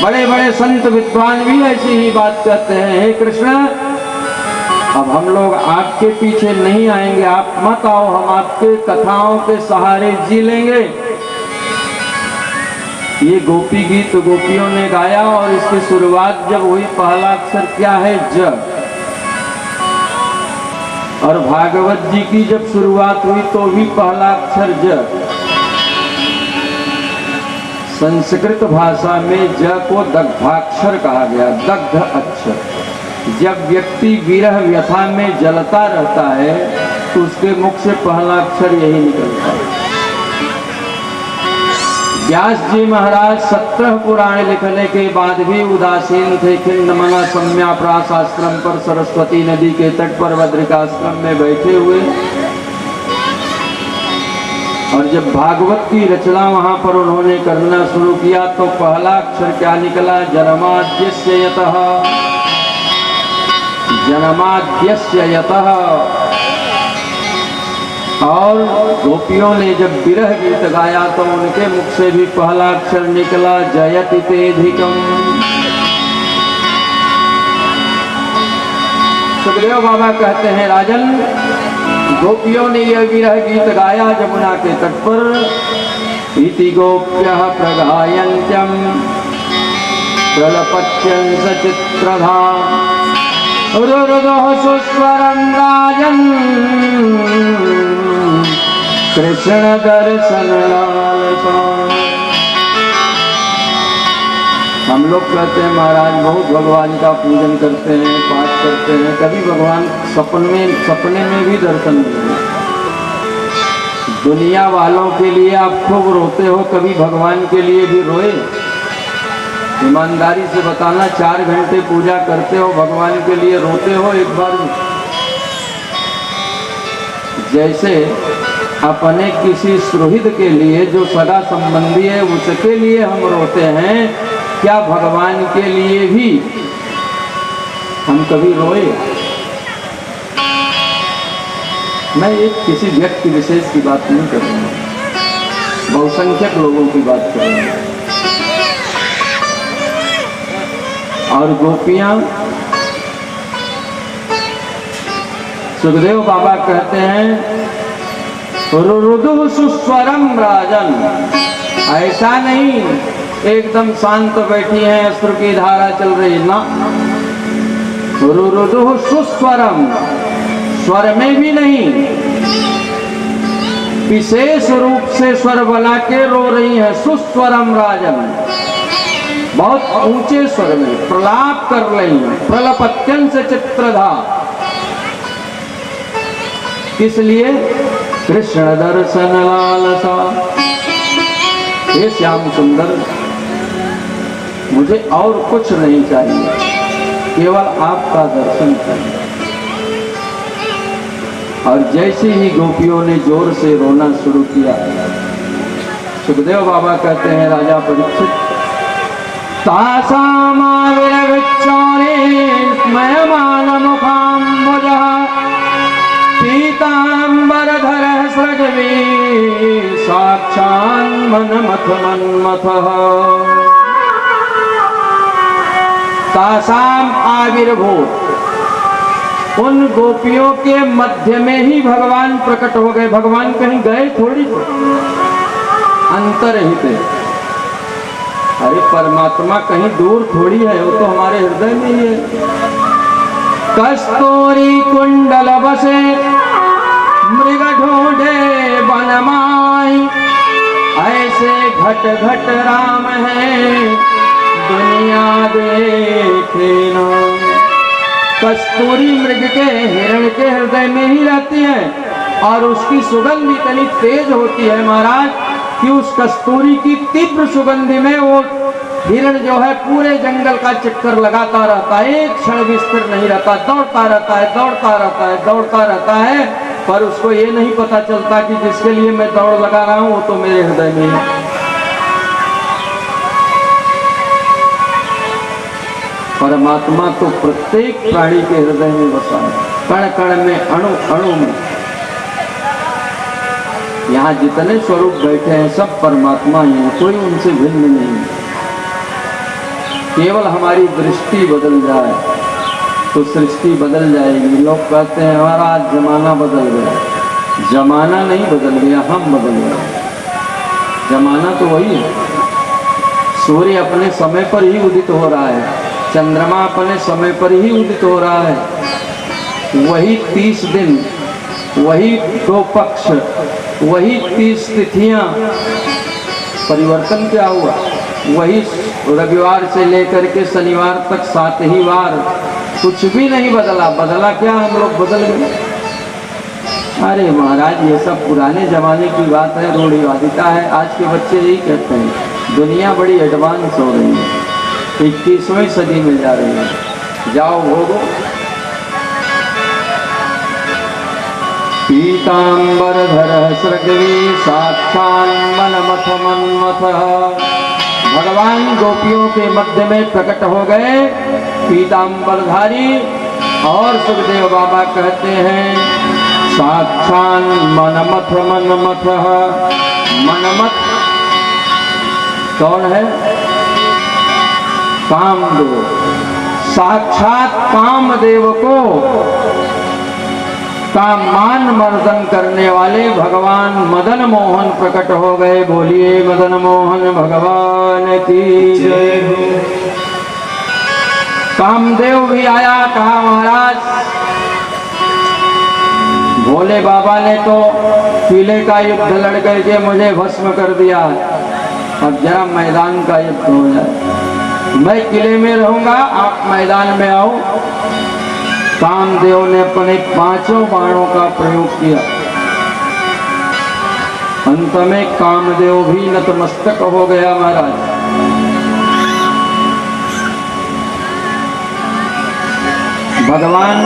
बड़े बड़े संत विद्वान भी ऐसी ही बात कहते हैं, हे कृष्ण अब हम लोग आपके पीछे नहीं आएंगे, आप मत आओ, हम आपके कथाओं के सहारे जी लेंगे। ये गोपी गीत गोपियों ने गाया और इसकी शुरुआत जब हुई, पहला अक्षर क्या है? ज। और भागवत जी की जब शुरुआत हुई तो भी पहला अक्षर ज। संस्कृत भाषा में ज को दग्धाक्षर कहा गया, दग्ध अक्षर। जब व्यक्ति विरह व्यथा में जलता रहता है तो उसके मुख से पहला अक्षर यही निकलता है। व्यास जी महाराज 17 पुराण लिखने के बाद भी उदासीन थे। खिंडमना सम्या प्रास आश्रम पर सरस्वती नदी के तट पर बद्रिकाश्रम में बैठे हुए, और जब भागवत की रचना वहां पर उन्होंने करना शुरू किया तो पहला अक्षर क्या निकला? जन्माद्यस्य यतः, जन्माद्यस्य यतः। और गोपियों ने जब विरह गीत गाया तो उनके मुख से भी पहला अक्षर निकला जयति तेधिकम। सुखदेव बाबा कहते हैं, राजन गोपियों ने यह विरह गीत गाया जमुना के तट पर। इति गोप्यः प्रगायन्त्यं प्रलपत्यं सचित्रधा रुरुदुः सुस्वरं राजन् कृष्ण दर्शन लालसा। हम लोग कहते हैं महाराज बहुत भगवान का पूजन करते हैं, पाठ करते हैं, कभी भगवान सपने में भी दर्शन दिए। दुनिया वालों के लिए आप खूब रोते हो, कभी भगवान के लिए भी रोए? ईमानदारी से बताना, 4 घंटे पूजा करते हो, भगवान के लिए रोते हो एक बार भी? जैसे अपने किसी सुहृद के लिए जो सगा संबंधी है उसके लिए हम रोते हैं, क्या भगवान के लिए भी हम कभी रोए? मैं एक किसी व्यक्ति विशेष की बात नहीं कर रहा हूं, बहुसंख्यक लोगों की बात कर रहा हूं। और गोपियां, सुखदेव बाबा कहते हैं रुरुदुः सुस्वरम राजन। ऐसा नहीं एकदम शांत बैठी हैं, अश्रु की धारा चल रही ना। रुरुदुः सुस्वरम, स्वर में भी नहीं, विशेष रूप से स्वर बना के रो रही हैं। सुस्वरम राजन, बहुत ऊंचे स्वर में प्रलाप कर रही हैं। प्रलपत्यं से चित्रधा, इसलिए कृष्ण दर्शन लालसा। हे श्याम सुंदर, मुझे और कुछ नहीं चाहिए, केवल आपका दर्शन चाहिए। और जैसे ही गोपियों ने जोर से रोना शुरू किया, सुखदेव बाबा कहते हैं, राजा परीक्षित तासामाविरविच्चौरेस्मयमानमुखाम्बुजः पीताम्बरधरः स्रग्वी साक्षान्मन्मथ मन्मथः। तासाम आविर्भूत, उन गोपियों के मध्य में ही भगवान प्रकट हो गए। भगवान कहीं गए थोड़ी, अंतर्हित है। अरे परमात्मा कहीं दूर थोड़ी है, वो तो हमारे हृदय में ही है। कस्तूरी कुंडल बसे मृग ढूंढे बनमाई, ऐसे घट घट राम है दुनिया देखे ना। कस्तूरी मृग के, हिरण के हृदय में ही रहती है और उसकी सुगंध इतनी तेज होती है महाराज कि उस कस्तूरी की तीव्र सुगंधि में वो हिरण जो है पूरे जंगल का चक्कर लगाता रहता है, एक क्षण भी स्थिर नहीं रहता, दौड़ता रहता है, दौड़ता रहता है, दौड़ता रहता है। पर उसको ये नहीं पता चलता कि जिसके लिए मैं दौड़ लगा रहा हूं वो तो मेरे हृदय में है। परमात्मा तो प्रत्येक प्राणी के हृदय में बसा है, कण कण में, अणु अणु में। यहाँ जितने स्वरूप बैठे हैं सब परमात्मा ही हैं, कोई उनसे भिन्न नहीं है। केवल हमारी दृष्टि बदल जाए तो सृष्टि बदल जाएगी। लोग कहते हैं हमारा आज जमाना बदल गया। जमाना नहीं बदल गया, हम बदल गए। जमाना तो वही है। सूर्य अपने समय पर ही उदित हो रहा है, चंद्रमा अपने समय पर ही उदित हो रहा है। वही 30 दिन, वही 2 पक्ष, वही 30 तिथियां। परिवर्तन क्या हुआ? वही रविवार से लेकर के शनिवार तक 7 ही वार, कुछ भी नहीं बदला। बदला क्या? हम लोग बदल गए। अरे महाराज, ये सब पुराने जमाने की बात है, रूढ़िवादिता है। आज के बच्चे यही कहते हैं दुनिया बड़ी एडवांस हो रही है, 21वीं सदी में जा रही है। जाओ भोगो। पीतांबरधर सृगवी साक्षान मनमथ मन्मथ। भगवान गोपियों के मध्य में प्रकट हो गए पीतांबरधारी। और सुखदेव बाबा कहते हैं साक्षान मनमथ मन्मथ। मनमथ कौन है? कामदेव। साक्षात कामदेव को कामान मर्दन करने वाले भगवान मदन मोहन प्रकट हो गए। बोलिए मदन मोहन भगवान की जय हो। कामदेव भी आया, कहा महाराज भोले बाबा ने तो किले का युद्ध लड़ करके मुझे भस्म कर दिया, अब जरा मैदान का युद्ध हो जाए। मैं किले में रहूंगा, आप मैदान में आओ। कामदेव ने अपने 5 बाणों का प्रयोग किया। अंत में कामदेव भी नतमस्तक हो गया महाराज। भगवान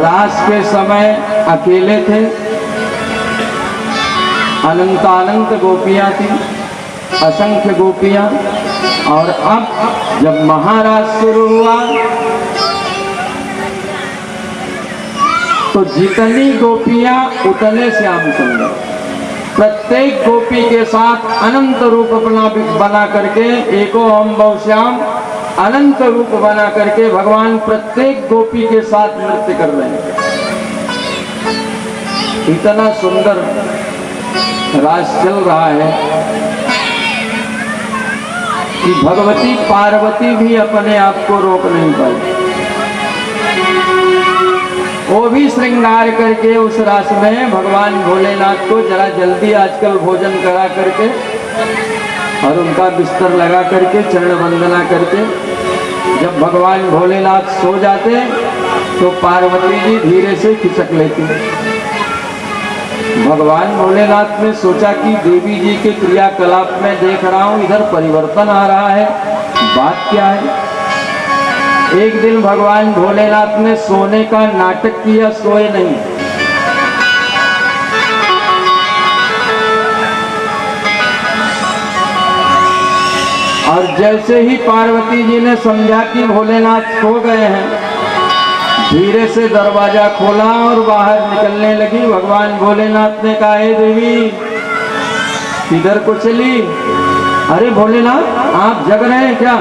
रास के समय अकेले थे, अनंत गोपियां थी, असंख्य गोपियां। और अब जब महारास शुरू हुआ तो जितनी गोपियां उतने श्याम सुंदर। प्रत्येक गोपी के साथ अनंत रूप बना करके, एको हम बहु श्याम, अनंत रूप बना करके भगवान प्रत्येक गोपी के साथ नृत्य कर रहे हैं। इतना सुंदर रास चल रहा है कि भगवती पार्वती भी अपने आप को रोक नहीं पाई। वो भी श्रृंगार करके उस रास में भगवान भोलेनाथ को जरा जल्दी आजकल भोजन करा करके और उनका बिस्तर लगा करके चरण वंदना करके जब भगवान भोलेनाथ सो जाते तो पार्वती जी धीरे से खिसक लेती। भगवान भोलेनाथ ने सोचा कि देवी जी के क्रियाकलाप में देख रहा हूं इधर परिवर्तन आ रहा है, बात क्या है। एक दिन भगवान भोलेनाथ ने सोने का नाटक किया, सोए नहीं। और जैसे ही पार्वती जी ने समझा कि भोलेनाथ सो गए हैं, धीरे से दरवाजा खोला और बाहर निकलने लगी। भगवान भोलेनाथ ने कहा, हे देवी किधर को चली? अरे भोलेनाथ आप जग रहे हैं क्या?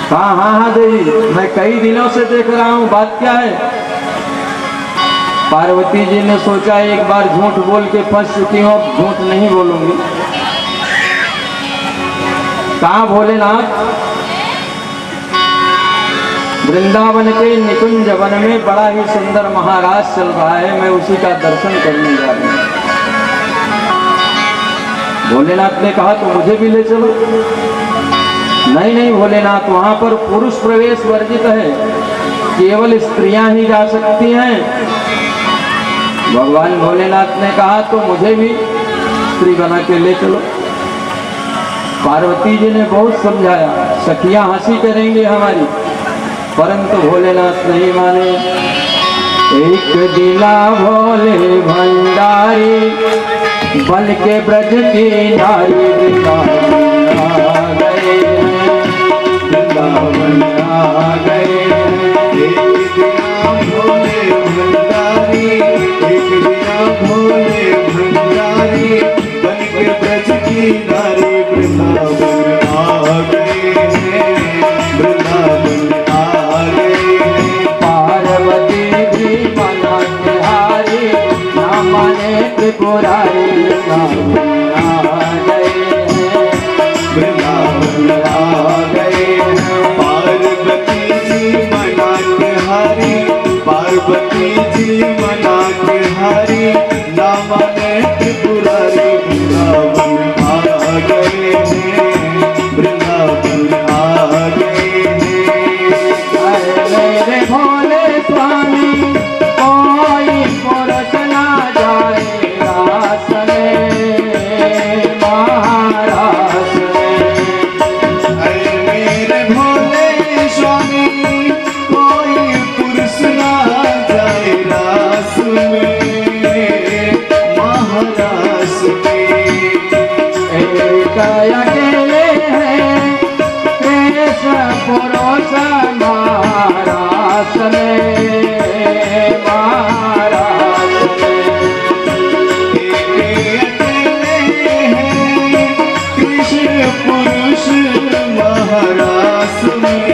कहा हाँ देवी, मैं कई दिनों से देख रहा हूँ, बात क्या है? पार्वती जी ने सोचा एक बार झूठ बोल के फंस चुकी हूँ, झूठ नहीं बोलूंगी। कहा भोलेनाथ, वृंदावन के निकुंज वन में बड़ा ही सुंदर महाराज चल रहा है, मैं उसी का दर्शन करने जा रही हूँ। भोलेनाथ ने कहा तो मुझे भी ले चलो। नहीं नहीं भोलेनाथ, वहां पर पुरुष प्रवेश वर्जित है, केवल स्त्रियां ही जा सकती हैं। भगवान भोलेनाथ ने कहा तो मुझे भी स्त्री बना के ले चलो। पार्वती जी ने बहुत समझाया, सखियां हंसी करेंगे हमारी, परंतु भोलेनाथ नहीं माने। एक दिना भोले भंडारी बन के ब्रज की नारी वृंदावन आ गए। एक दिना भोले भंडारी, एक दिना भोले भंडारी बन के ब्रज की नारी वृंदावन आ गए। वृंदावन आ गए हैं। पार्वती जी मना के हरी, पार्वती जी मना के हरी, ना माने त्रिपुरारी। वृंदावन आ गए हैं, वृंदावन आ गए हैं। मेरे भोले स्वामी कोई पुरुष ना जाए रास में, महारास में। अरे मेरे भोले स्वामी कोई पुरुष ना जाए रास में, महारास में। एक अकेले हैं कृष्ण पुरुष महारास में, महारास में। अकेले हैं कृष्ण पुरुष महारास में,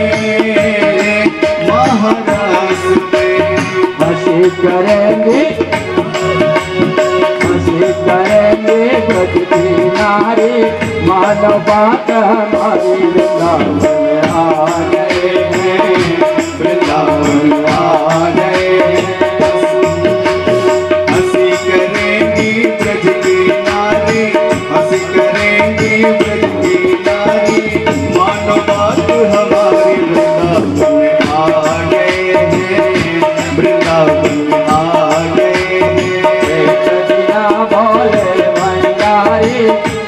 महारास में। हंसी करेंगे, हंसी करेंगे ब्रज की नारी, मानव बात हमारी। वृंदावन आ गए हैं, वृंदावन आ गए हैं। हंसी करेंगी ब्रज की नारी, हंसी करेंगी ब्रज की नारी, मानो बात हमारी। वृंदावन आ गए हैं, वृंदावन आ गए हैं। सदिया भोले भंडारी,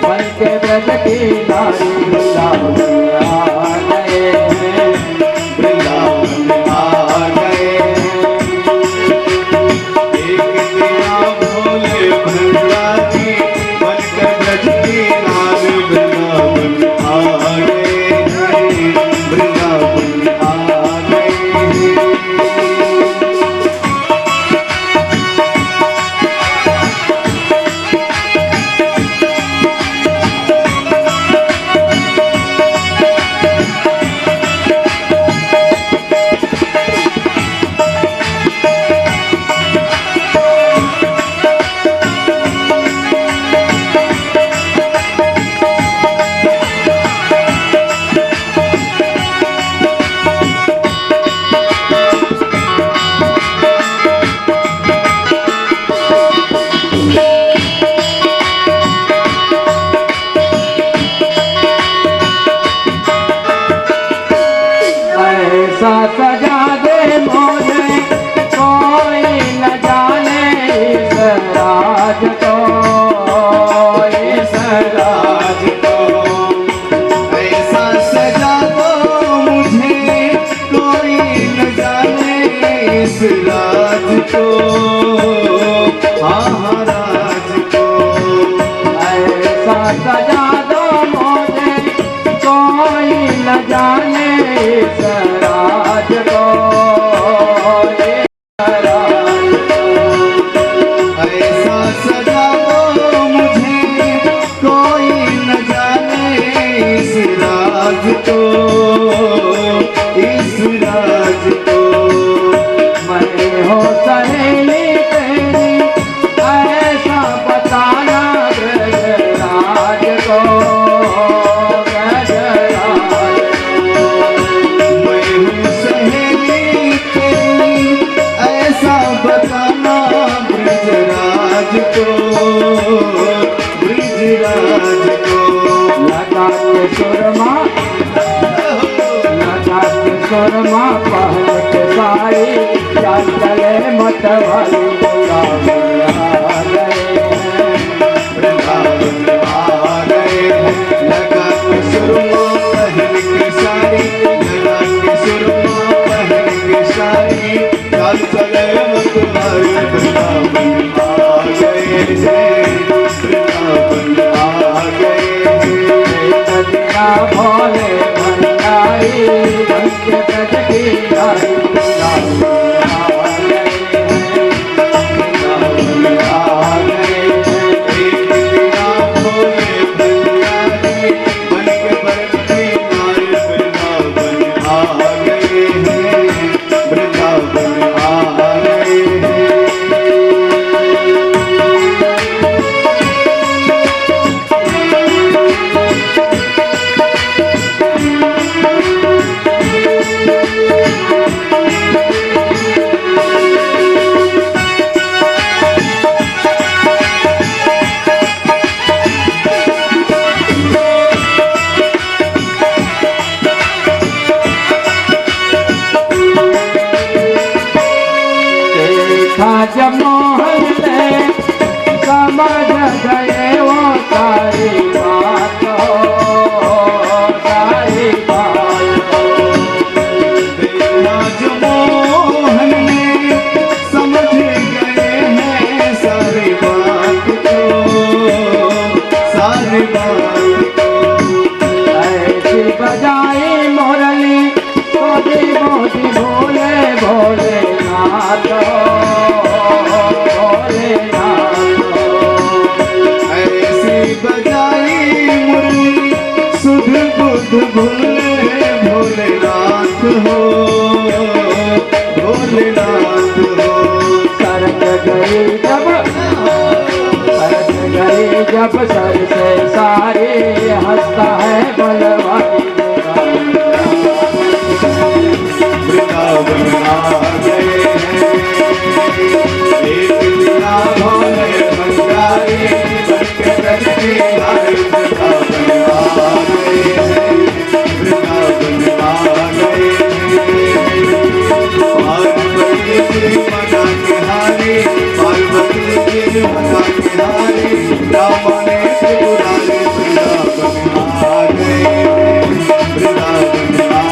बन के ब्रज की नारी। वृंदावन आ गए हैं, वृंदावन आ गए हैं। एक दिया भोले भंडारी, बनकर ब्रज की नारी। वृंदावन आ गए हैं, वृंदावन आ गए हैं। ऐसा सजा दे मोरे कोई न जाने इस राज को, इस राज को। ऐसा सजा दो मुझे, कोई न जाने इस राज को, हाँ राज को। ऐसा सजा दो मोरे कोई न जाने इस राज को, इस राज को। ऐसा सजा दो मुझे, कोई न जाने इस राज को, इस राज को। मैं हो सहेली तेरी, ऐसा बताना ब्रजराज को, ब्रजराज को। मैं हूँ सहेली तेरी, ऐसा बताना ब्रजराज को, ब्रजराज को। लगा के सुरमा, लगा के सुरमा पहन के साड़ी, चल चले मतवाली। वृंदावन आ गए हैं, वृंदावन आ गए हैं। लगा के सुरमा पहन के साड़ी, लगा के सुरमा पहन के साड़ी, चल चले मतवाली। वृंदावन आ गए हैं, वृंदावन आ गए हैं। सदिया भोले भंडारी, बन के ब्रज की नारी। वृंदावन आ गए हैं, वृंदावन आ गए हैं। एक दिया भोले भंडारी, बन के ब्रज की नारी। वृंदावन आ गए हैं, वृंदावन आ गए हैं। बजाई मुरली मोदी मोदी भोले भोले नाथ भोले नाथ। ऐसी बजाई मुरली सुध बुध भोले भोलेनाथ हो भोलेनाथ हो। सरक गई जब सर से सारे हंसता है बलवानी वृंदावन आ गए हैं एक बिना भोले भंडारी बनके रखी हर वृंदावन आ गए हैं वृंदावन आ गए हैं। पार्वती जी मना के हारी पार्वती जी मना के हारी राम ने त्रिपुरारी वृंदावन आ गए हैं वृंदावन आ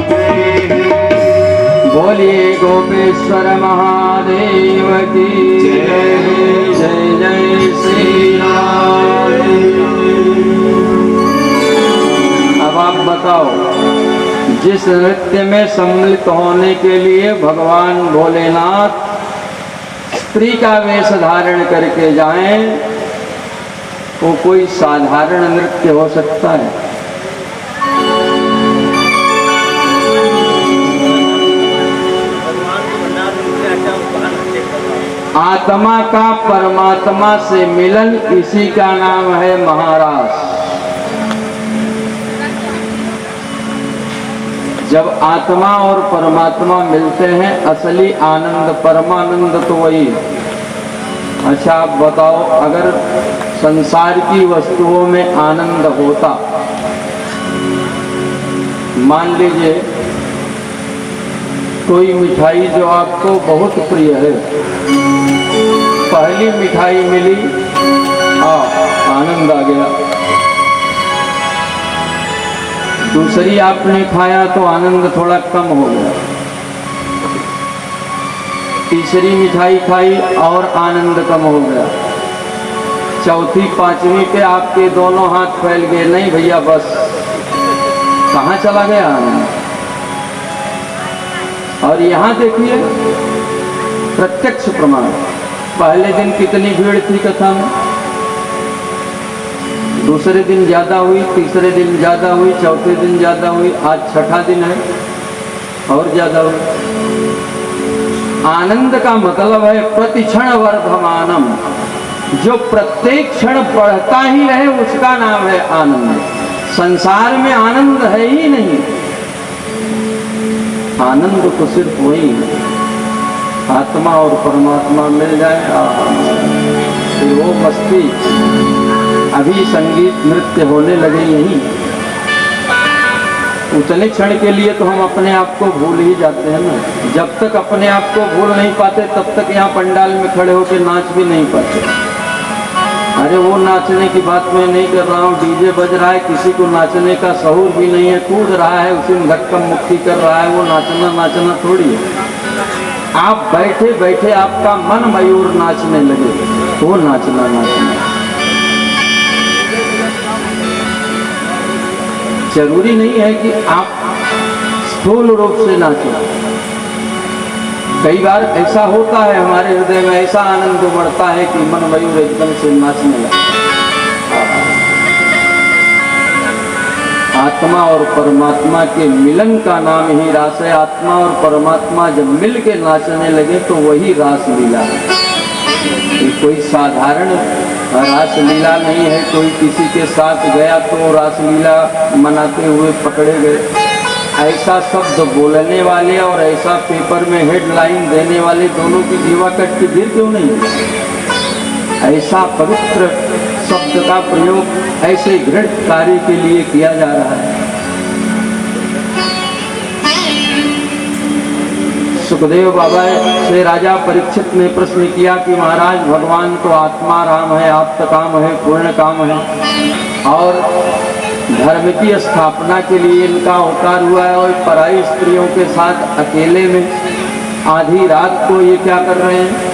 गए हैं। बोलिए गोपेश्वर महादेव की जय। जय जय श्री राम। अब आप बताओ, जिस नृत्य में सम्मिलित होने के लिए भगवान भोलेनाथ स्त्री का वेश धारण करके जाएं, वो कोई साधारण नृत्य हो सकता है? आत्मा का परमात्मा से मिलन, इसी का नाम है महारास। जब आत्मा और परमात्मा मिलते हैं, असली आनंद परमानंद तो वही है। अच्छा आप बताओ, अगर संसार की वस्तुओं में आनंद होता, मान लीजिए कोई मिठाई जो आपको बहुत प्रिय है, पहली मिठाई मिली, आनंद आ गया। दूसरी आपने खाया तो आनंद थोड़ा कम हो गया। तीसरी मिठाई खाई और आनंद कम हो गया। चौथी पांचवी पे आपके दोनों हाथ फैल गए, नहीं भैया बस, कहाँ चला गया आनंद? और यहाँ देखिए प्रत्यक्ष प्रमाण, पहले दिन कितनी भीड़ थी कथा में, दूसरे दिन ज्यादा हुई, तीसरे दिन ज्यादा हुई, चौथे दिन ज्यादा हुई, आज छठा दिन है और ज्यादा हुई। आनंद का मतलब है प्रतिक्षण वर्धमानम, जो प्रत्येक क्षण बढ़ता ही रहे उसका नाम है आनंद। संसार में आनंद है ही नहीं, आनंद तो सिर्फ वही है, आत्मा और परमात्मा मिल जाए, फिर वो मस्ती। अभी संगीत नृत्य होने लगे यहीं, उतने क्षण के लिए तो हम अपने आप को भूल ही जाते हैं ना। जब तक अपने आप को भूल नहीं पाते तब तक यहाँ पंडाल में खड़े होकर नाच भी नहीं पाते। अरे वो नाचने की बात मैं नहीं कर रहा हूँ, डीजे बज रहा है, किसी को नाचने का शऊर भी नहीं है, कूद रहा है, उसी में धक्का मुक्की कर रहा है, वो नाचना थोड़ी है। आप बैठे बैठे आपका मन मयूर नाचने लगे, वो नाचना। जरूरी नहीं है कि आप स्थूल रूप से नाचें। कई बार ऐसा होता है, हमारे हृदय में ऐसा आनंद बढ़ता है कि मन मयूर एकदम से नाचने लगता है। आत्मा और परमात्मा के मिलन का नाम ही रास है। आत्मा और परमात्मा जब मिल के नाचने लगे तो वही रास लीला है। ये कोई साधारण रास लीला नहीं है। कोई किसी के साथ गया तो रास लीला मनाते हुए पकड़े गए। ऐसा शब्द बोलने वाले और ऐसा पेपर में हेडलाइन देने वाले दोनों की जीवा कट के गिर क्यों नहीं? ऐसा पवित्र शब्द का प्रयोग ऐसे घृण कार्य के लिए किया जा रहा है। सुखदेव बाबा से राजा परीक्षित ने प्रश्न किया कि महाराज, भगवान तो आत्मा राम है, आप्त काम है, पूर्ण काम है, और धर्म की स्थापना के लिए इनका अवतार हुआ है, और पराई स्त्रियों के साथ अकेले में आधी रात को ये क्या कर रहे हैं?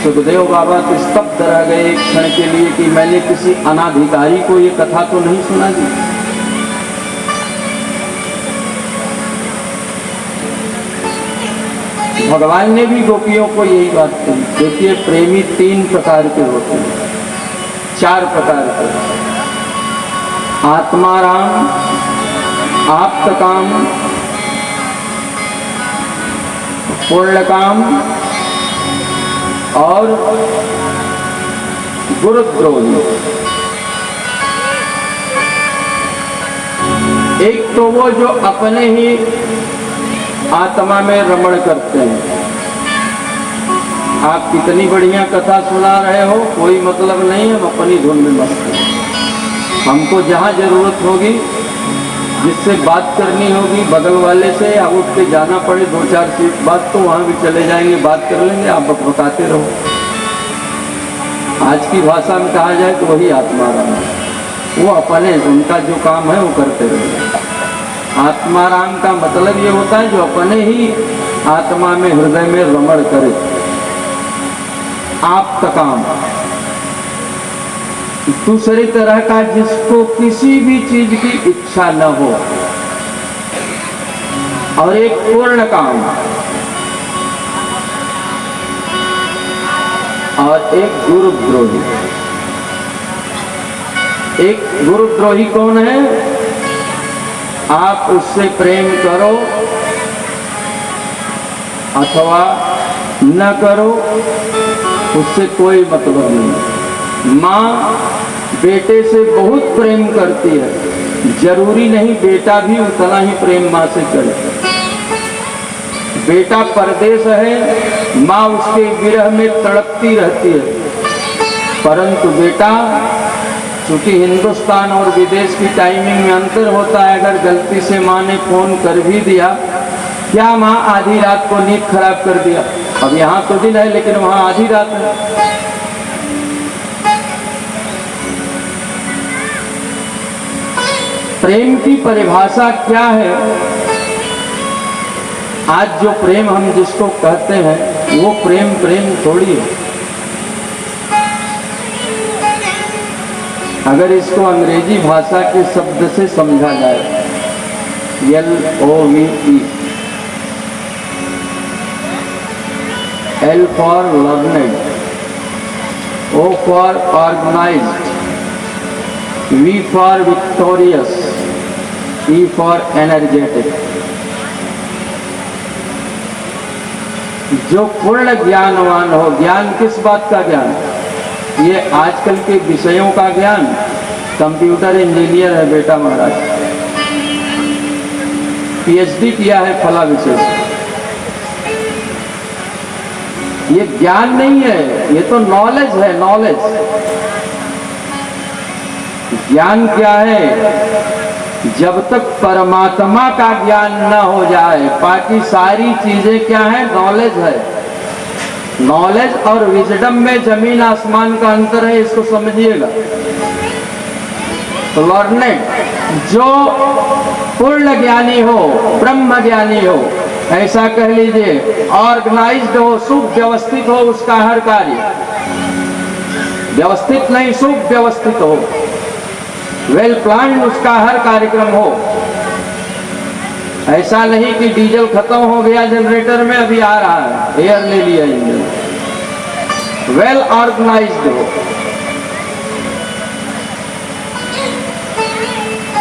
सुखदेव बाबा तो स्तब्ध रह गए एक क्षण के लिए कि मैंने किसी अनाधिकारी को ये कथा तो नहीं सुना दी। भगवान ने भी गोपियों को यही बात कही। देखिए, प्रेमी 3 प्रकार के होते हैं, 4 प्रकार के। आत्माराम, आप्तकाम, पूर्णकाम और गुरुद्रोही। एक तो वो जो अपने ही आत्मा में रमण करते हैं। आप कितनी बढ़िया कथा सुना रहे हो, कोई मतलब नहीं, हम अपनी धुन में मस्त हैं। हमको जहाँ जरूरत होगी, जिससे बात करनी होगी, बगल वाले से या उठ के जाना पड़े 2-4 सीट बात, तो वहाँ भी चले जाएंगे, बात कर लेंगे, आप बकबकाते रहो। आज की भाषा में कहा जाए तो वही आत्माराम है। वो अपने उनका जो काम है वो करते रहे। आत्माराम का मतलब ये होता है जो अपने ही आत्मा में, हृदय में रमण करे। आप्तकाम दूसरी तरह का, जिसको किसी भी चीज की इच्छा न हो। और एक पूर्ण काम, और एक गुरुद्रोही। एक गुरुद्रोही कौन है? आप उससे प्रेम करो अथवा न करो, उससे कोई मतलब नहीं। माँ बेटे से बहुत प्रेम करती है, जरूरी नहीं बेटा भी उतना ही प्रेम माँ से करे। बेटा परदेश है, माँ उसके विरह में तड़पती रहती है, परंतु बेटा, चूंकि हिंदुस्तान और विदेश की टाइमिंग में अंतर होता है, अगर गलती से माँ ने फोन कर भी दिया, क्या माँ आधी रात को नींद खराब कर दिया? अब यहाँ तो दिन है लेकिन वहाँ आधी रात है। प्रेम की परिभाषा क्या है? आज जो प्रेम हम जिसको कहते हैं वो प्रेम थोड़ी है। अगर इसको अंग्रेजी भाषा के शब्द से समझा जाए, LOVE, L for learned, O for organized, V for victorious, E for energetic। जो पूर्ण ज्ञानवान हो। ज्ञान किस बात का ज्ञान? ये आजकल के विषयों का ज्ञान। कंप्यूटर इंजीनियर है बेटा महाराज, PhD किया है फला विषय। ये ज्ञान नहीं है, ये तो नॉलेज है। नॉलेज, ज्ञान क्या है? जब तक परमात्मा का ज्ञान न हो जाए, बाकी सारी चीजें क्या है? नॉलेज है। नॉलेज और विजडम में जमीन आसमान का अंतर है, इसको समझिएगा। तो लर्नेड, जो पूर्ण ज्ञानी हो, ब्रह्म ज्ञानी हो, ऐसा कह लीजिए, ऑर्गेनाइज्ड हो, सुव्यवस्थित हो उसका हर कार्य। व्यवस्थित नहीं, सुव्यवस्थित हो। वेल प्लान्ड उसका हर कार्यक्रम हो। ऐसा नहीं कि डीजल खत्म हो गया जनरेटर में, अभी आ रहा है, एयर ले लिया इंजन। वेल ऑर्गेनाइज्ड हो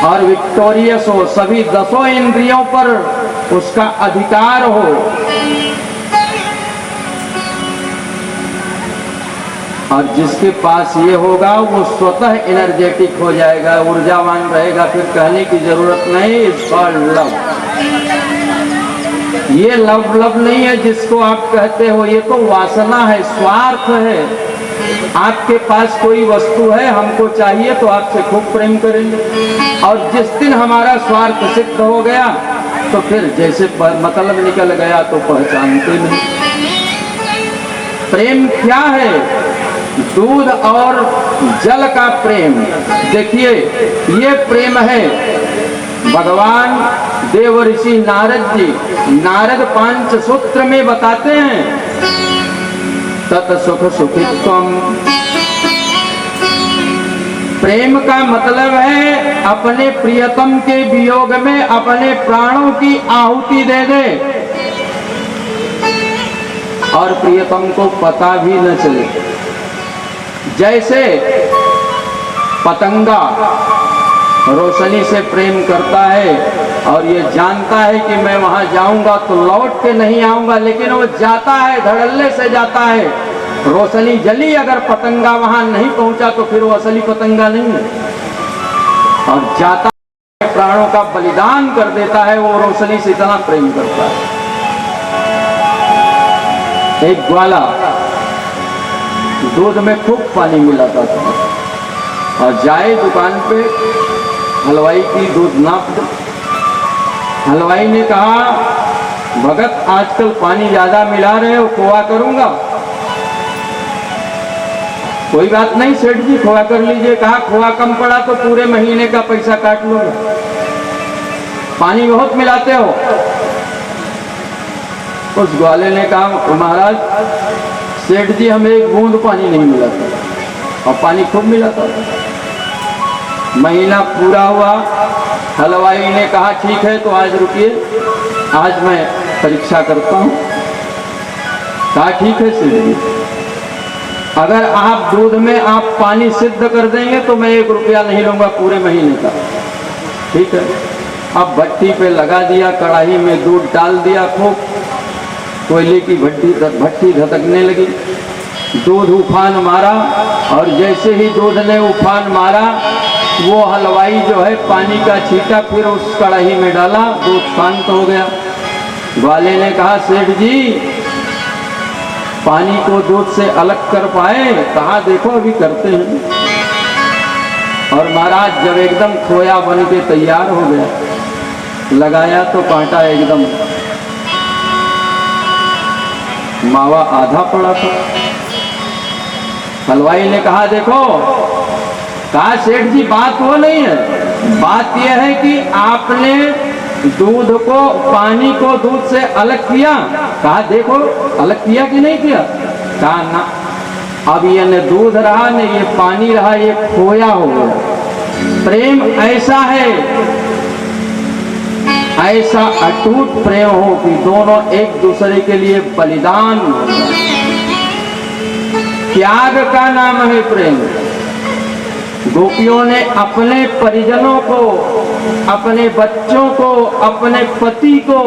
और विक्टोरियस हो, सभी 10 इंद्रियों पर उसका अधिकार हो। और जिसके पास ये होगा वो स्वतः एनर्जेटिक हो जाएगा, ऊर्जावान रहेगा, फिर कहने की जरूरत नहीं। It's called love. ये लव नहीं है जिसको आप कहते हो, ये तो वासना है, स्वार्थ है। आपके पास कोई वस्तु है, हमको चाहिए तो आपसे खूब प्रेम करेंगे, और जिस दिन हमारा स्वार्थ सिद्ध हो गया तो फिर जैसे मतलब निकल गया तो पहचानते नहीं। प्रेम क्या है? दूध और जल का प्रेम। देखिए ये प्रेम है। भगवान देव ऋषि नारद जी, नारद 5 सूत्र में बताते हैं, तत् सुख सुखित्वम। प्रेम का मतलब है अपने प्रियतम के वियोग में अपने प्राणों की आहुति दे दे और प्रियतम को पता भी न चले। जैसे पतंगा रोशनी से प्रेम करता है और ये जानता है कि मैं वहां जाऊंगा तो लौट के नहीं आऊंगा, लेकिन वो जाता है, धड़ल्ले से जाता है। रोशनी जली, अगर पतंगा वहां नहीं पहुंचा तो फिर वो असली पतंगा नहीं है। और जाता है, प्राणों का बलिदान कर देता है, वो रोशनी से इतना प्रेम करता है। एक ग्वाला दूध में खूब पानी मिलाता था और जाए दुकान पे, हलवाई की दूध नाप दो। हलवाई ने कहा, भगत आजकल पानी ज्यादा मिला रहे हो, खोआ करूंगा। कोई बात नहीं सेठ जी, खोआ कर लीजिए। कहा खोआ कम पड़ा तो पूरे महीने का पैसा काट लूंगा, पानी बहुत मिलाते हो। उस ग्वाले ने कहा, महाराज सेठ जी हमें एक बूंद पानी नहीं मिलाता और पानी खूब मिलाता। महीना पूरा हुआ, हलवाई ने कहा ठीक है तो आज रुकिए, आज मैं परीक्षा करता हूँ। कहा ठीक है सेठ जी, अगर आप दूध में आप पानी सिद्ध कर देंगे तो मैं 1 रुपया नहीं लूंगा पूरे महीने का। ठीक है। अब भट्टी पे लगा दिया, कढ़ाई में दूध डाल दिया, खूब कोयले की भट्टी धधकने लगी। दूध उफान मारा और जैसे ही दूध ने उफान मारा, वो हलवाई जो है पानी का छींटा फिर उस कढ़ाई में डाला, दूध शांत हो गया। ग्वाले ने कहा, सेठ जी पानी को दूध से अलग कर पाए? कहा देखो अभी करते हैं। और महाराज जब एकदम खोया बन के तैयार हो गया, लगाया तो कांटा एकदम मावा आधा पड़ा था। हलवाई ने कहा देखो। कहा सेठ जी बात वो नहीं है, बात यह है कि आपने दूध को, पानी को दूध से अलग किया। कहा देखो अलग किया कि नहीं किया? कहा ना, अब ये न दूध रहा न ये पानी रहा, ये खोया हो गया। प्रेम ऐसा है, ऐसा अटूट प्रेम हो कि दोनों एक दूसरे के लिए बलिदान हो। त्याग का नाम है प्रेम। गोपियों ने अपने परिजनों को, अपने बच्चों को, अपने पति को,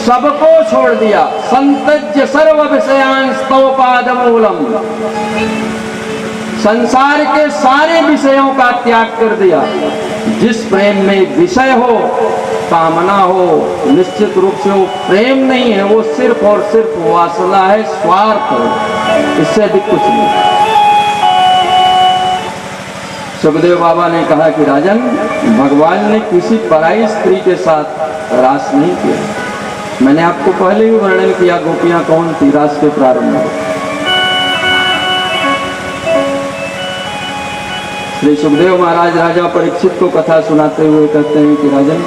सबको छोड़ दिया। संत्यज्य सर्व विषयान् स्तव पादमूलम। संसार के सारे विषयों का त्याग कर दिया। जिस प्रेम में विषय हो, कामना हो, निश्चित रूप से वो प्रेम नहीं है, वो सिर्फ और सिर्फ वासना है, स्वार्थ है, इससे अधिक कुछ नहीं। सुखदेव बाबा ने कहा कि राजन, भगवान ने किसी पराई स्त्री के साथ रास नहीं किया। मैंने आपको पहले ही वर्णन किया गोपियां कौन थी रास के प्रारंभ में। श्री सुखदेव महाराज राजा परीक्षित को कथा सुनाते हुए कहते हैं कि राजन,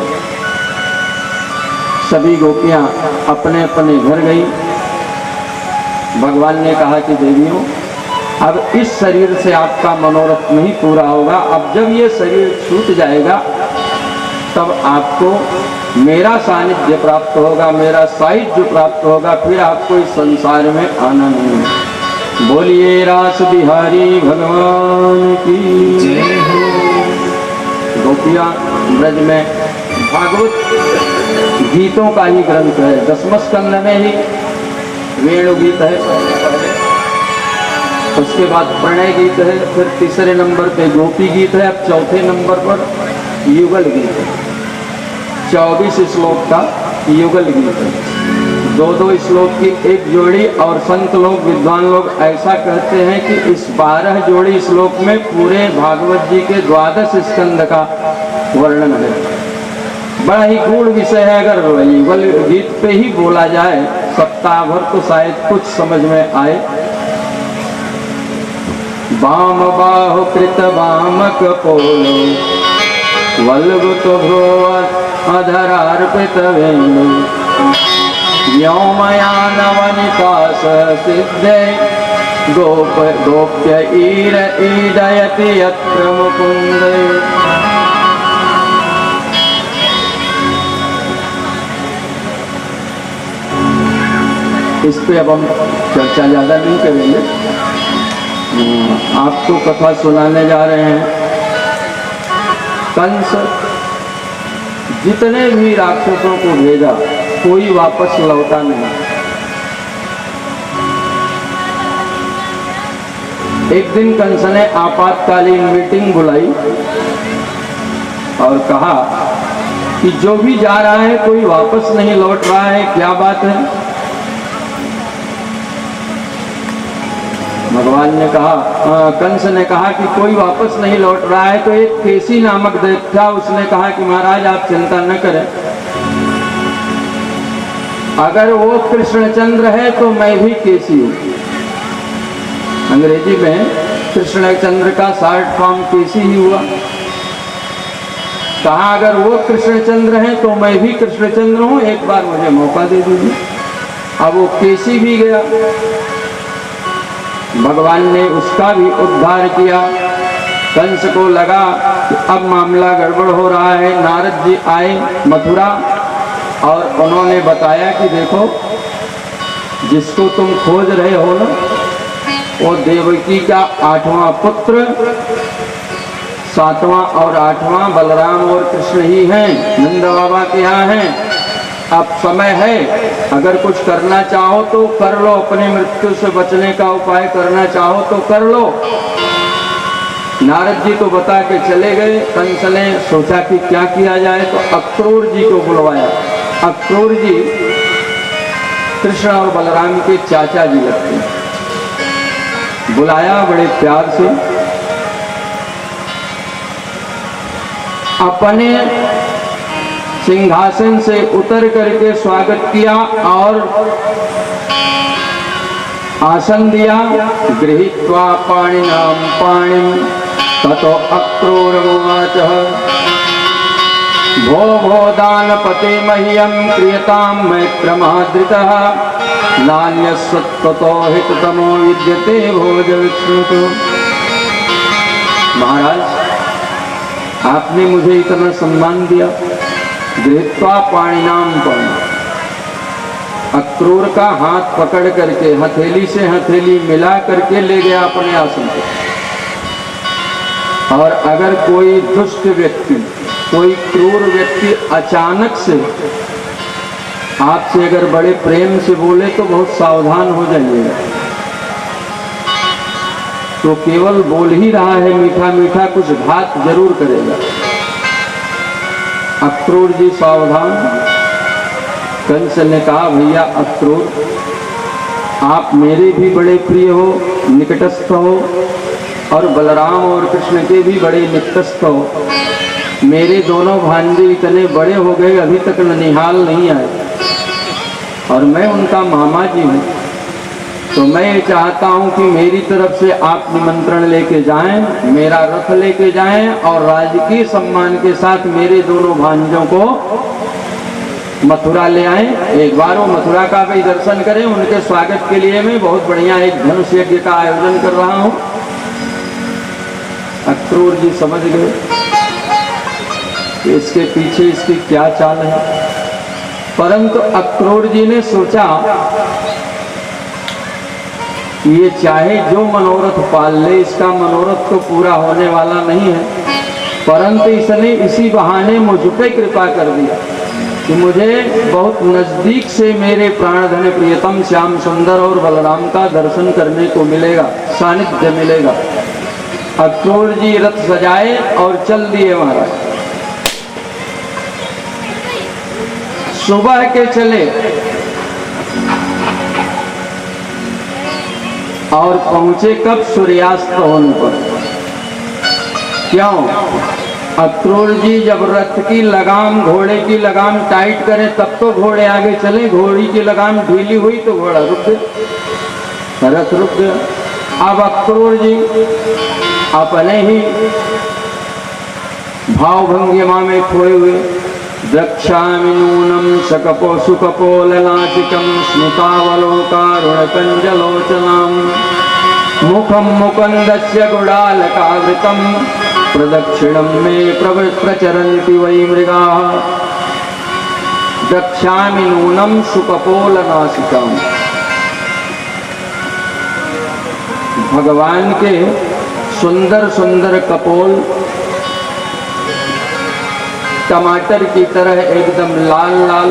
सभी गोपियां अपने अपने घर गई। भगवान ने कहा कि देवियों, अब इस शरीर से आपका मनोरथ नहीं पूरा होगा। अब जब ये शरीर छूट जाएगा तब आपको मेरा सानिध्य प्राप्त होगा, मेरा साहित्य प्राप्त होगा, फिर आपको इस संसार में आना नहीं है। बोलिए रास बिहारी भगवान की जय हो। गोपियां ब्रज में भागवत गीतों का ही ग्रंथ है। 10वें स्कंद में ही वेणु गीत है, उसके बाद प्रणय गीत है, फिर तीसरे नंबर पे गोपी गीत है, अब चौथे नंबर पर युगल गीत है। 24 श्लोक का युगल गीत है, दो श्लोक की एक जोड़ी। और संत लोग, विद्वान लोग ऐसा कहते हैं कि इस 12 जोड़ी श्लोक में पूरे भागवत जी के 12 स्कंद का वर्णन है। बड़ा ही गूढ़ विषय है। अगर युगल गीत पे ही बोला जाए सप्ताह भर तो शायद कुछ समझ में आए। वाम बाहु कृत वामक पोलो वल्गुत भ्रुव अधरार्पित वेणु व्योमयानवनिकास सिद्धे गोप्य ईर ईदयति यत्र मुकुंद। इस पे अब हम चर्चा ज्यादा नहीं करेंगे। आपको कथा सुनाने जा रहे हैं। कंस जितने भी राक्षसों को भेजा कोई वापस लौटा नहीं। एक दिन कंस ने आपातकालीन मीटिंग बुलाई और कहा कि जो भी जा रहा है कोई वापस नहीं लौट रहा है, क्या बात है? भगवान ने कहा, कंस ने कहा कि कोई वापस नहीं लौट रहा है। तो एक केसी नामक दैत्य था, उसने कहा कि महाराज आप चिंता न करें, अगर वो कृष्णचंद्र है तो मैं भी केसी हूँ। अंग्रेजी में कृष्णचंद्र का शॉर्ट फॉर्म केसी ही हुआ। कहा अगर वो कृष्णचंद्र है तो मैं भी कृष्णचंद्र हूँ, एक बार मुझे मौका दे दीजिए। अब वो केसी भी गया, भगवान ने उसका भी उद्धार किया। कंस को लगा कि अब मामला गड़बड़ हो रहा है। नारद जी आए मथुरा और उन्होंने बताया कि देखो जिसको तुम खोज रहे हो ना, वो देवकी का 8वां पुत्र, 7वां और 8वां बलराम और कृष्ण ही हैं, नंद बाबा के यहाँ हैं। अब समय है, अगर कुछ करना चाहो तो कर लो, अपनी मृत्यु से बचने का उपाय करना चाहो तो कर लो। नारद जी तो बता के चले गए। कंस ने सोचा कि क्या किया जाए, तो अक्रूर जी को बुलवाया। अक्रूर जी कृष्ण और बलराम के चाचा जी लगते हैं। बुलाया बड़े प्यार से, अपने सिंहासन से उतर करके स्वागत किया और आसन दिया। गृहीत्वा पाणिनां पाणिं ततो अक्रूरमुवाच भो भो दानपते मह्यं क्रियतां मैत्रमादृतः नान्यस्त्वतो हिततमो विद्यते भोज विष्णुतो। महाराज आपने मुझे इतना सम्मान दिया। गृहीत्वा पाणिनां पाणिं, अक्रूर का हाथ पकड़ करके हथेली से हथेली मिला करके ले गया अपने आसन पे। और अगर कोई दुष्ट व्यक्ति, कोई क्रूर व्यक्ति अचानक से आपसे अगर बड़े प्रेम से बोले तो बहुत सावधान हो जाइएगा। तो केवल बोल ही रहा है मीठा मीठा, कुछ घात जरूर करेगा। अक्रूर जी सावधान। कंस ने कहा भैया अक्रूर, आप मेरे भी बड़े प्रिय हो, निकटस्थ हो, और बलराम और कृष्ण के भी बड़े निकटस्थ हो। मेरे दोनों भांजे इतने बड़े हो गए, अभी तक ननिहाल नहीं आए, और मैं उनका मामा जी हूँ। तो मैं ये चाहता हूँ कि मेरी तरफ से आप निमंत्रण लेके जाएं, मेरा रथ लेके जाएं और राजकीय सम्मान के साथ मेरे दोनों भांजों को मथुरा ले आए। एक बार वो मथुरा का भी दर्शन करें। उनके स्वागत के लिए मैं बहुत बढ़िया एक धनुष यज्ञ का आयोजन कर रहा हूँ। अक्रूर जी समझ गए कि इसके पीछे इसकी क्या चाल है, परंतु अक्रूर जी ने सोचा ये चाहे जो मनोरथ पाल ले, इसका मनोरथ तो पूरा होने वाला नहीं है, परंतु इसने इसी बहाने मुझ पे कृपा कर दिया कि मुझे बहुत नजदीक से मेरे प्राणधन प्रियतम श्याम सुंदर और बलराम का दर्शन करने को मिलेगा, सानिध्य मिलेगा। अक्रूर जी रथ सजाए और चल दिए महाराज। सुबह के चले और पहुंचे कब? सूर्यास्त होने पर। क्यों? अक्रूर जी जब रथ की लगाम, घोड़े की लगाम टाइट करें तब तो घोड़े आगे चले, घोड़ी की लगाम ढीली हुई तो घोड़ा रुक गया, रथ रुक गया। अब अक्रूर जी अपने ही भाव भंगिमा में खोए हुए, द्रक्ष्यामि नूनं सकपो सुकपोलनासिकं स्मितावलोकारुणकञ्जलोचनां मुखं मुकुन्दस्य गुडालकावृतं प्रदक्षिणं मे प्रचरन्ति वै मृगाः। द्रक्ष्यामि नूनं सुकपोलनासिकं, भगवान के सुंदर सुंदर कपोल टमाटर की तरह एकदम लाल लाल,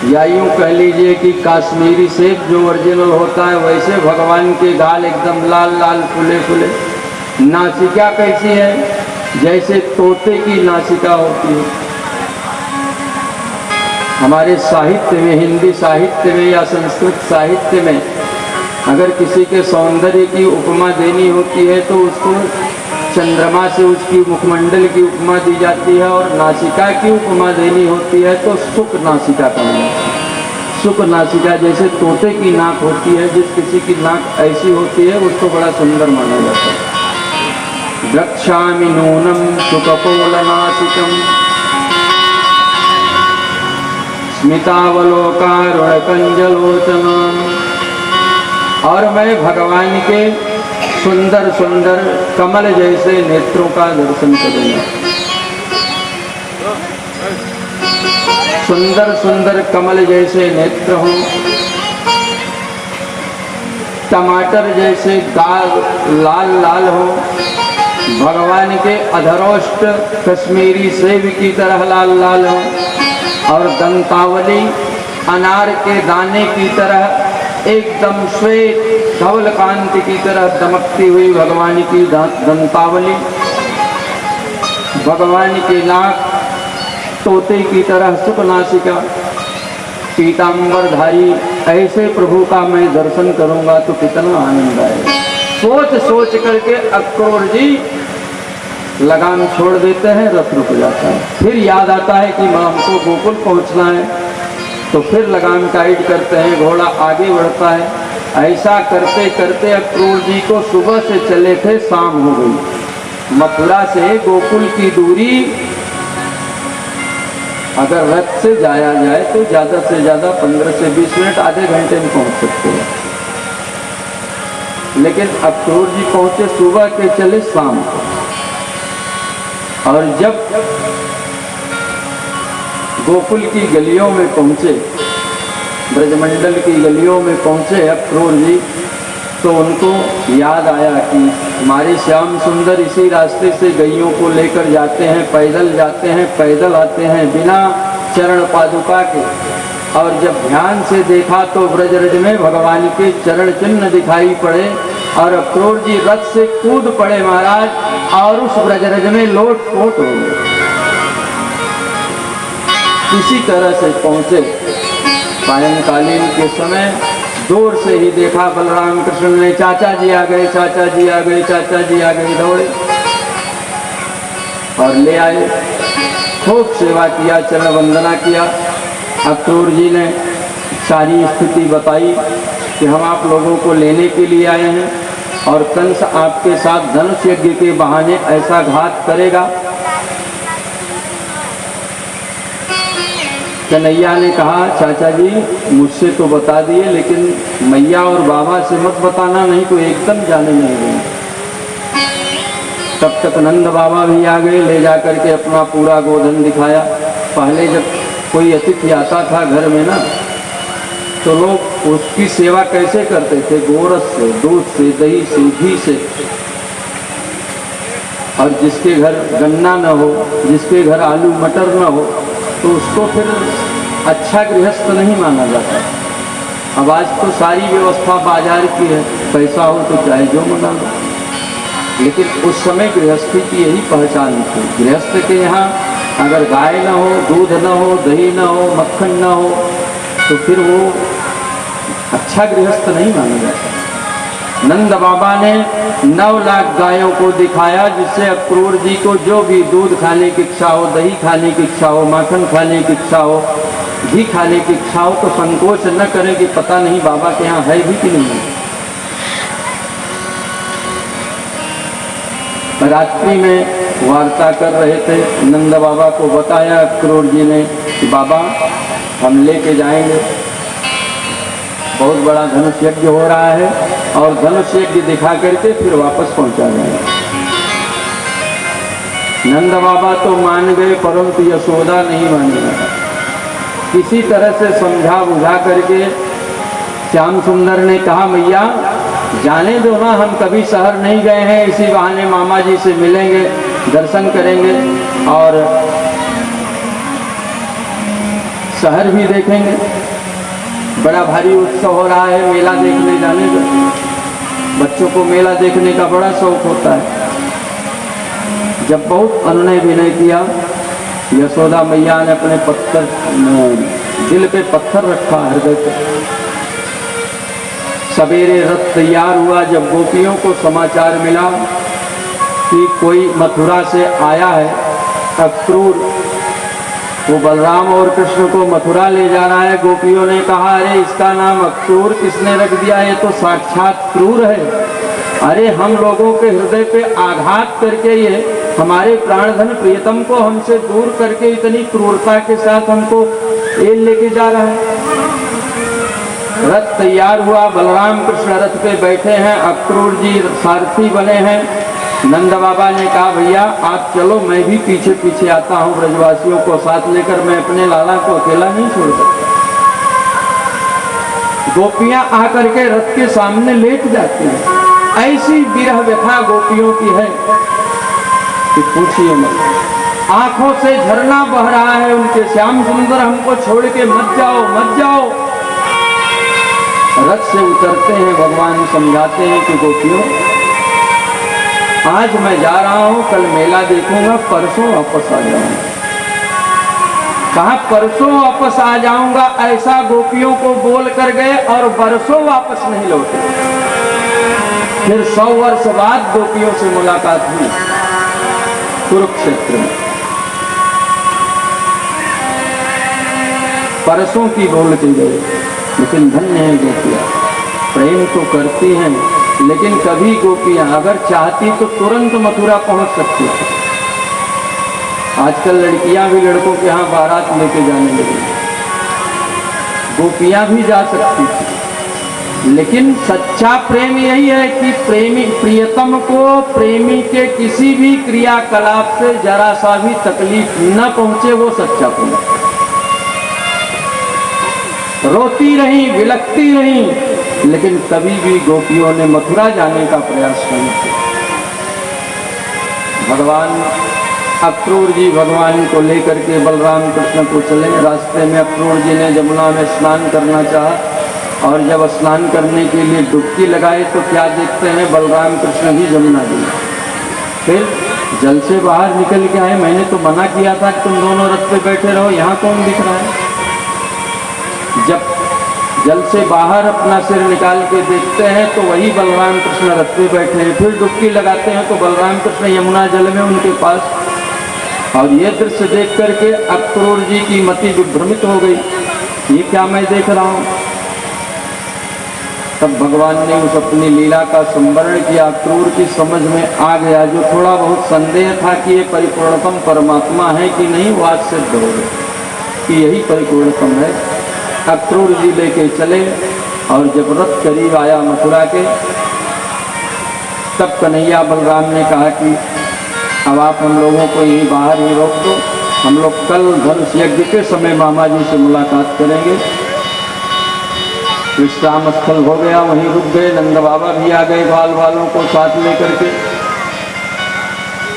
या यूं कह लीजिए कि काश्मीरी सेब जो ओरिजिनल होता है वैसे भगवान के गाल एकदम लाल लाल फुले फुले। नासिका कैसी है? जैसे तोते की नासिका होती है। हमारे साहित्य में, हिंदी साहित्य में या संस्कृत साहित्य में अगर किसी के सौंदर्य की उपमा देनी होती है तो उसको चंद्रमा से उसकी मुखमंडल की उपमा दी जाती है, और नासिका की उपमा देनी होती है तो सुक नासिका कहा जाता है। सुक नासिका जैसे तोते की नाक होती है, जिस किसी की नाक ऐसी होती है उसको बड़ा सुंदर माना जाता है। द्रक्ष्यामि नूनं सुकपोलनासिकं स्मितावलोकारुणकञ्जलोचनां, और मैं भगवान के सुंदर सुंदर कमल जैसे नेत्रों का दर्शन करूंगा। सुंदर सुंदर कमल जैसे नेत्र हों, टमाटर जैसे गाल लाल लाल हो, भगवान के अधरोष्ट कश्मीरी सेब की तरह लाल लाल हो, और दंतावली अनार के दाने की तरह एकदम श्वेत धवल कांति की तरह दमकती हुई भगवान की दंतावली, भगवान की नाक तोते की तरह सुकनासिका, पीतांबरधारी, ऐसे प्रभु का मैं दर्शन करूंगा तो कितना आनंद आएगा। सोच सोच करके अक्रूर जी लगाम छोड़ देते हैं, रथ रुक जाता है। फिर याद आता है कि हमको गोकुल पहुंचना है, तो फिर लगाम टाइट करते हैं, घोड़ा आगे बढ़ता है। ऐसा करते करते अक्रूर जी को सुबह से चले थे, शाम हो गई। मथुरा से गोकुल की दूरी अगर रथ से जाया जाए तो ज़्यादा से ज़्यादा 15 से 20 मिनट, आधे घंटे में पहुंच सकते हैं, लेकिन अक्रूर जी पहुंचे सुबह के, चले शाम को। और जब गोकुल की गलियों में पहुंचे, ब्रजमंडल की गलियों में पहुंचे अक्रूर जी, तो उनको याद आया कि हमारे श्याम सुंदर इसी रास्ते से गैयों को लेकर जाते हैं, पैदल जाते हैं, पैदल आते हैं बिना चरण पादुका के। और जब ध्यान से देखा तो ब्रजरज में भगवान के चरण चिन्ह दिखाई पड़े, और अक्रूर जी रथ से कूद पड़े महाराज, और उस ब्रजरज में लोट पोट हो गए। इसी तरह से पहुंचे। सायंकालीन के समय दूर से ही देखा बलराम कृष्ण ने, चाचा जी आ गए, चाचा जी आ गए, चाचा जी आ गए, दौड़े और ले आए। खूब सेवा किया, चरण वंदना किया। अक्रूर जी ने सारी स्थिति बताई कि हम आप लोगों को लेने के लिए आए हैं, और कंस आपके साथ धनुष यज्ञ के बहाने ऐसा घात करेगा कन्हैया ने कहा चाचा जी मुझसे तो बता दिए, लेकिन मैया और बाबा से मत बताना, नहीं तो एकदम जाने नहीं देंगे। तब तक नंद बाबा भी आ गए, ले जा करके अपना पूरा गोधन दिखाया। पहले जब कोई अतिथि आता था घर में ना, तो लोग उसकी सेवा कैसे करते थे? गोरस से, दूध से, दही से, घी से। और जिसके घर गन्ना न हो, जिसके घर आलू मटर न हो, तो उसको फिर अच्छा गृहस्थ नहीं माना जाता। अब आज तो सारी व्यवस्था बाजार की है, पैसा हो तो चाहे जो मंगा लो। लेकिन उस समय गृहस्थी की यही पहचान थी। गृहस्थ के यहाँ अगर गाय न हो, दूध न हो, दही न हो, मक्खन न हो, तो फिर वो अच्छा गृहस्थ नहीं माना जाता। नंद बाबा ने 9 लाख गायों को दिखाया, जिससे अक्रूर जी को जो भी दूध खाने की इच्छा हो, दही खाने की इच्छा हो, माखन खाने की इच्छा हो, घी खाने की इच्छा हो, तो संकोच न करें कि पता नहीं बाबा के यहाँ है भी कि नहीं है। रात्रि में वार्ता कर रहे थे, नंद बाबा को बताया अक्रूर जी ने कि बाबा हम लेके जाएंगे, बहुत बड़ा धनुष यज्ञ हो रहा है और धनुष यज्ञ दिखा करके फिर वापस पहुंचा जाएंगे। नंद बाबा तो मान गए, परंतु यशोदा नहीं मानी। किसी तरह से समझा बुझा करके श्याम सुंदर ने कहा मैया जाने दो ना, हम कभी शहर नहीं गए हैं, इसी बहाने मामा जी से मिलेंगे, दर्शन करेंगे और शहर भी देखेंगे। बड़ा भारी उत्सव हो रहा है, मेला देखने जाने का। बच्चों को मेला देखने का बड़ा शौक होता है। जब बहुत अनुनय विनय किया, यशोदा मैया ने अपने दिल पे पत्थर रखा, हृदय पे। सवेरे रथ तैयार हुआ। जब गोपियों को समाचार मिला कि कोई मथुरा से आया है अक्रूर, वो बलराम और कृष्ण को मथुरा ले जा रहा है, गोपियों ने कहा अरे इसका नाम अक्रूर किसने रख दिया? ये तो साक्षात क्रूर है। अरे हम लोगों के हृदय पे आघात करके ये हमारे प्राणधन प्रियतम को हमसे दूर करके इतनी क्रूरता के साथ हमको ये लेके जा रहा है। रथ तैयार हुआ, बलराम कृष्ण रथ पे बैठे हैं, अक्रूर जी सारथी बने हैं। नंद बाबा ने कहा भैया आप चलो, मैं भी पीछे पीछे आता हूँ, ब्रजवासियों को साथ लेकर, मैं अपने लाला को अकेला नहीं छोड़ सकता। गोपियां आकर के रथ के सामने लेट जाती हैं। ऐसी विरह व्यथा गोपियों की है कि पूछिए मत। आंखों से झरना बह रहा है उनके, श्याम सुंदर हमको छोड़ के मत जाओ मत जाओ। रथ से उतरते हैं, भगवान समझाते हैं कि गोपियों आज मैं जा रहा हूं, कल मेला देखूंगा, परसों वापस आ जाऊंगा। कहा परसों वापस आ जाऊंगा, ऐसा गोपियों को बोल कर गए और बरसों वापस नहीं लौटे। फिर 100 वर्ष बाद गोपियों से मुलाकात हुई कुरुक्षेत्र में। परसों की बोल के गए, लेकिन धन्य है गोपियां, प्रेम तो करती हैं, लेकिन कभी गोपियां अगर चाहती तो तुरंत मथुरा पहुंच सकती थी। आजकल लड़कियां भी लड़कों के यहाँ बारात लेके जाने लगी, गोपियां भी जा सकती थी। लेकिन सच्चा प्रेम यही है कि प्रेमी प्रियतम को प्रेमी के किसी भी क्रियाकलाप से जरा सा भी तकलीफ न पहुंचे, वो सच्चा प्रेम। रोती रही, विलखती रही, लेकिन कभी भी गोपियों ने मथुरा जाने का प्रयास नहीं किया। भगवान अक्रूर जी भगवान को लेकर के बलराम कृष्ण को चले। रास्ते में अक्रूर जी ने जमुना में स्नान करना चाहा और जब स्नान करने के लिए डुबकी लगाए तो क्या देखते हैं, बलराम कृष्ण भी जमुना जी। फिर जल से बाहर निकल के आए, मैंने तो मना किया था कि तुम दोनों रथ पे बैठे रहो, यहाँ कौन दिख रहा है? जब जल से बाहर अपना सिर निकाल के देखते हैं तो वही बलराम कृष्ण रथ पे बैठे हैं। फिर डुबकी लगाते हैं तो बलराम कृष्ण यमुना जल में उनके पास। और ये दृश्य देख करके अक्रूर जी की मति विभ्रमित हो गई, ये क्या मैं देख रहा हूँ। तब भगवान ने उस अपनी लीला का संवरण किया। अक्रूर की समझ में आ गया, जो थोड़ा बहुत संदेह था कि ये परिपूर्णतम परमात्मा है कि नहीं, वो आज सिद्ध हो गया। कि यही परिपूर्णतम है। अक्रूर जी लेके चले और जब रथ करीब आया मथुरा के, तब कन्हैया बलराम ने कहा कि अब आप हम लोगों को यहीं बाहर ही रोक दो, हम लोग कल धनुष यज्ञ के समय मामा जी से मुलाकात करेंगे। विश्राम स्थल हो गया, वहीं रुक गए। नंद बाबा भी आ गए बाल वालों को साथ लेकर के।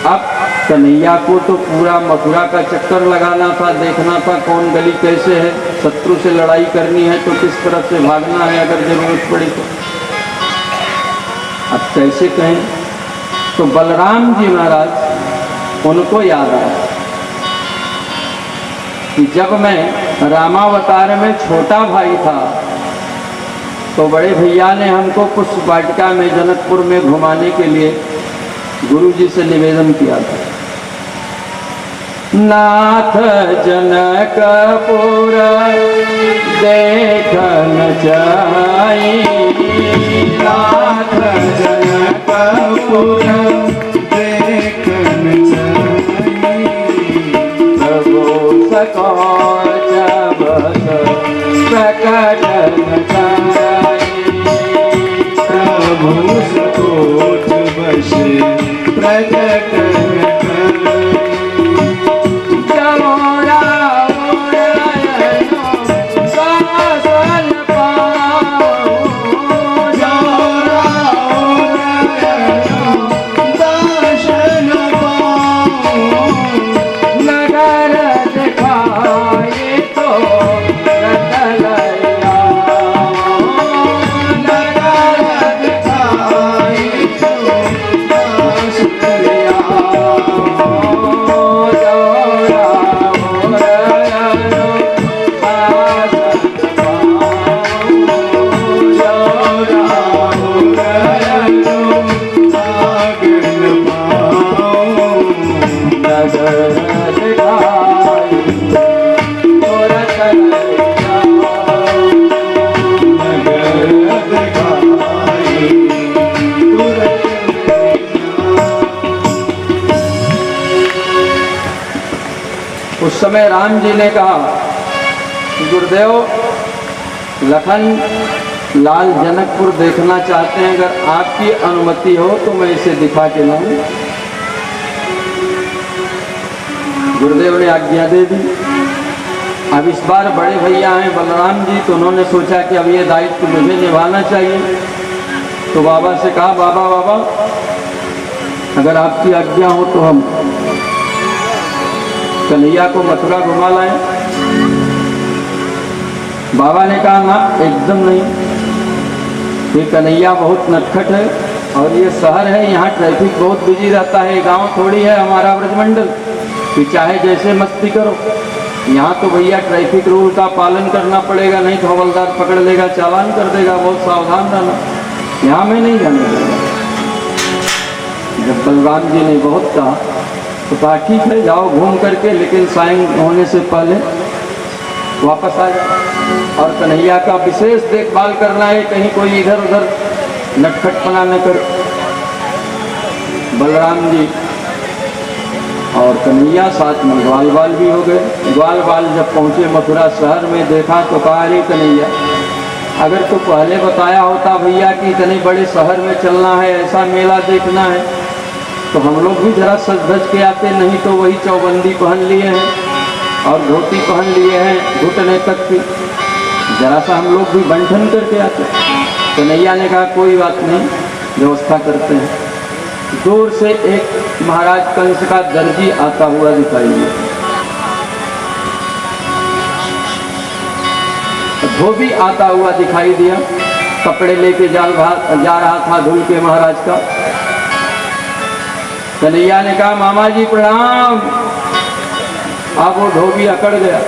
अब कन्हैया को तो पूरा मथुरा का चक्कर लगाना था, देखना था कौन गली कैसे है, शत्रु से लड़ाई करनी है तो किस तरफ से भागना है अगर जरूरत पड़ी तो। अब कैसे कहें, तो बलराम जी महाराज उनको याद आया कि जब मैं रामावतार में छोटा भाई था तो बड़े भैया ने हमको पुष्प वाटिका में जनकपुर में घुमाने के लिए गुरु जी से निवेदन किया था। नाथ जनकपुर देखन जाई, नाथ जनकपुर देखन जाई, प्रभु सकोच बस प्रकटन जाई, प्रभु सकोच बस प्रकटन उस समय राम जी ने कहा कि गुरुदेव लखन लाल जनकपुर देखना चाहते हैं, अगर आपकी अनुमति हो तो मैं इसे दिखा के लाऊं। गुरुदेव ने आज्ञा दे दी। अब इस बार बड़े भैया हैं बलराम जी, तो उन्होंने सोचा कि अब ये दायित्व मुझे निभाना चाहिए। तो बाबा से कहा, बाबा बाबा अगर आपकी आज्ञा हो तो हम कन्हैया को मथुरा घुमा लाएं। बाबा ने कहा ना, एकदम नहीं, ये कन्हैया बहुत नटखट है और ये शहर है, यहाँ ट्रैफिक बहुत बिजी रहता है, गांव थोड़ी है हमारा ब्रजमंडल कि चाहे जैसे मस्ती करो। यहाँ तो भैया ट्रैफिक रूल का पालन करना पड़ेगा, नहीं तो हवलदार पकड़ लेगा, चालान कर देगा, बहुत सावधान रहना, यहाँ में नहीं जाने देगा। जब बलराम जी ने बहुत कहा तो कहा ठीक है जाओ घूम करके, लेकिन सायं होने से पहले वापस आ जाओ और कन्हैया का विशेष देखभाल करना है, कहीं कोई इधर उधर नटखटपना न कर। बलराम जी और कन्हैया साथ में ग्वाल बाल भी हो गए। ग्वाल बाल जब पहुँचे मथुरा शहर में, देखा तो कहा अरे कन्हैया अगर तो पहले बताया होता भैया कि इतने बड़े शहर में चलना है, ऐसा मेला देखना है, तो हम लोग भी जरा सज धज के आते, नहीं तो वही चौबंदी पहन लिए हैं और धोती पहन लिए हैं घुटने तक की, जरा सा हम लोग भी बंठन करके आते। कन्हैया ने कहा कोई बात नहीं, व्यवस्था करते हैं। दूर से एक महाराज कंस का दर्जी आता हुआ दिखाई दिया, धोबी आता हुआ दिखाई दिया, कपड़े लेके जा रहा था धुल के महाराज का। कन्हैया ने कहा मामा जी प्रणाम। अब वो धोबी अकड़ गया।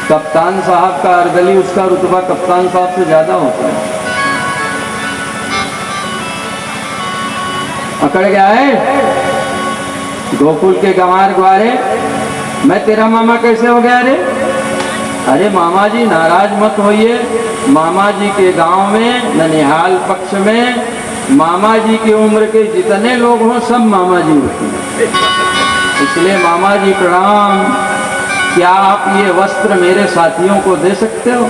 कप्तान साहब का अर्दली, उसका रुतबा कप्तान साहब से ज्यादा होता है। अकड़ गया है, गोकुल के गंवार ग्वारे, मैं तेरा मामा कैसे हो गया रे? अरे मामा जी नाराज मत होइए, मामा जी के गांव में ननिहाल पक्ष में मामा जी की उम्र के जितने लोग हों सब मामा जी होते हैं, इसलिए मामा जी प्रणाम। क्या आप ये वस्त्र मेरे साथियों को दे सकते हो?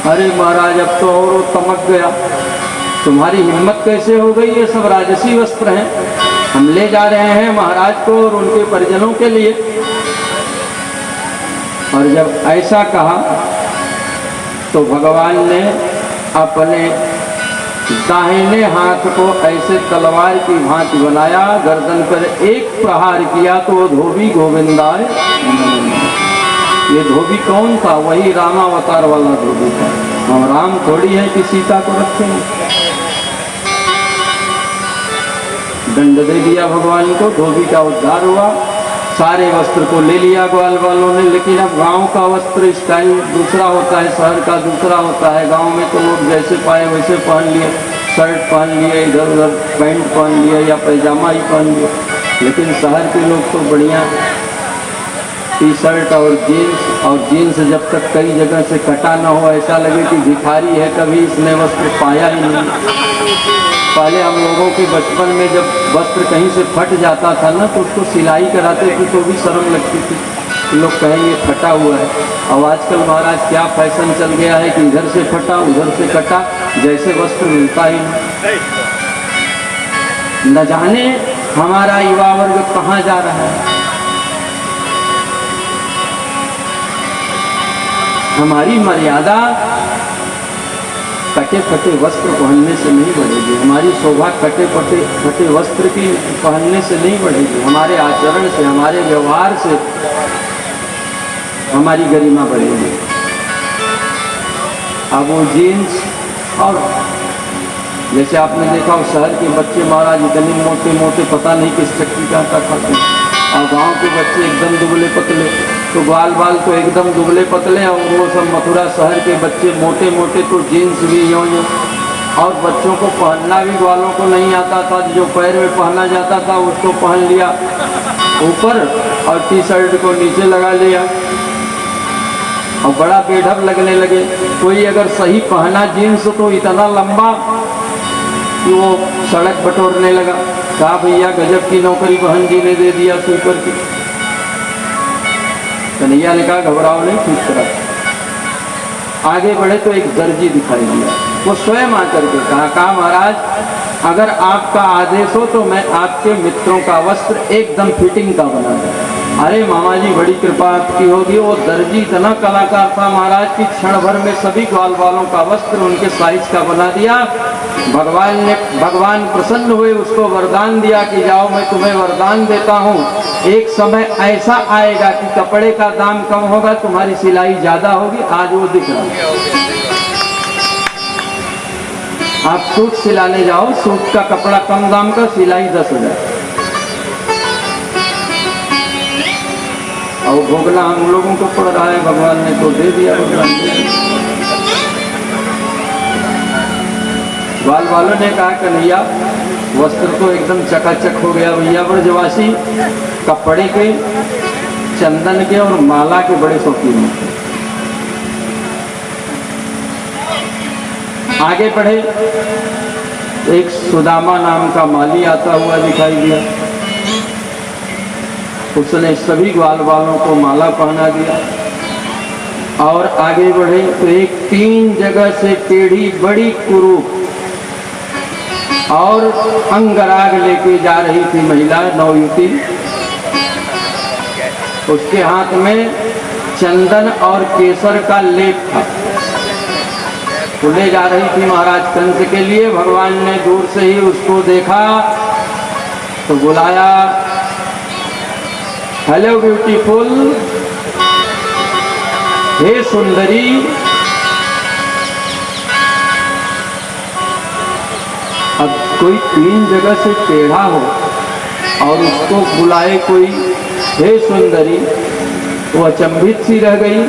अरे महाराज, अब तो और वो तमक गया, तुम्हारी हिम्मत कैसे हो गई? ये सब राजसी वस्त्र हैं, हम ले जा रहे हैं महाराज को और उनके परिजनों के लिए। और जब ऐसा कहा तो भगवान ने अपने दाहिने हाथ को ऐसे तलवार की भांति बनाया, गर्दन पर एक प्रहार किया तो वो धोबी गोविंदाय। ये धोबी कौन था? वही रामावतार वाला धोबी था। हम राम थोड़ी है कि सीता को रखेंगे। दंड दे दिया भगवान को, धोबी का उद्धार हुआ, सारे वस्त्र को ले लिया ग्वाल वालों ने। लेकिन अब गांव का वस्त्र स्टाइल दूसरा होता है, शहर का दूसरा होता है। गांव में तो लोग जैसे पाए वैसे पहन लिए, शर्ट पहन लिए, इधर उधर पैंट पहन लिए या पैजामा ही पहन लिए। लेकिन शहर के लोग तो बढ़िया टी शर्ट और जीन्स जब तक कई जगह से कटा ना हो, ऐसा लगे कि भिखारी है, कभी इसने वस्त्र पाया ही नहीं। पहले हम लोगों के बचपन में जब वस्त्र कहीं से फट जाता था ना, तो उसको सिलाई कराते थे तो भी शर्म लगती थी, लोग कहेंगे फटा हुआ है। अब आजकल महाराज क्या फैशन चल गया है कि इधर से फटा उधर से कटा, जैसे वस्त्र मिलता ही नहीं। न जाने हमारा युवा वर्ग कहाँ जा रहा है। हमारी मर्यादा कटे फटे वस्त्र पहनने से नहीं बढ़ेगी, हमारी शोभा कटे फटे वस्त्र की पहनने से नहीं बढ़ेगी, हमारे आचरण से, हमारे व्यवहार से हमारी गरिमा बढ़ेगी। अब वो जीन्स, और जैसे आपने देखा शहर के बच्चे महाराज इतने मोटे मोटे, पता नहीं किस चक्की का आटा खाते हैं, और गांव के बच्चे एकदम दुबले पतले, तो बाल तो एकदम दुबले पतले, और वो सब मथुरा शहर के बच्चे मोटे मोटे, तो जीन्स भी यूँ और बच्चों को पहनना भी ग्वालों को नहीं आता था, जो पैर में पहना जाता था उसको पहन लिया ऊपर और टी शर्ट को नीचे लगा लिया और बड़ा बेढब लगने लगे। कोई अगर सही पहना जीन्स तो इतना लंबा कि वो सड़क बटोरने लगा। कहा भैया गजब की नौकरी बहन जी ने दे दिया स्वीपर की। कन्हैया ने कहा घबराओ नहीं, ठीक करा। आगे बढ़े तो एक दर्जी दिखाई दिया, वो स्वयं आकर के कहा महाराज अगर आपका आदेश हो तो मैं आपके मित्रों का वस्त्र एकदम फिटिंग का बना दूं। अरे मामा जी बड़ी कृपा आपकी होगी। वो दर्जी इतना कलाकार था महाराज की क्षण भर में सभी ग्वाल वालों का वस्त्र उनके साइज का बना दिया। भगवान प्रसन्न हुए, उसको वरदान दिया कि जाओ मैं तुम्हें वरदान देता हूँ, एक समय ऐसा आएगा कि कपड़े का दाम कम होगा, तुम्हारी सिलाई ज्यादा होगी। आज वो दिख रहा है। आप सूट सिलाने जाओ, सूट का कपड़ा कम दाम का, सिलाई 10,000, और भोगना हम लोगों को पड़ रहा है। भगवान ने तो दे दिया, भगवान ग्वाल वालों ने कहा कन्हैया वस्त्र तो एकदम चकाचक हो गया भैया, ब्रजवासी कपड़े के, चंदन के और माला के बड़े शौकीन हैं। आगे बढ़े, एक सुदामा नाम का माली आता हुआ दिखाई दिया। उसने सभी ग्वाल वालों को माला पहना दिया। और आगे बढ़े तो एक 3 जगह से टेढ़ी बड़ी कुरूप और अंगराग लेके जा रही थी महिला, नवयुवती। उसके हाथ में चंदन और केसर का लेप था, वो ले जा रही थी महाराज कंस के लिए। भगवान ने दूर से ही उसको देखा तो बुलाया, हेलो ब्यूटीफुल, हे सुंदरी। अब कोई 3 जगह से टेढ़ा हो और उसको बुलाए कोई हे सुंदरी, वो अचंभित सी रह गई।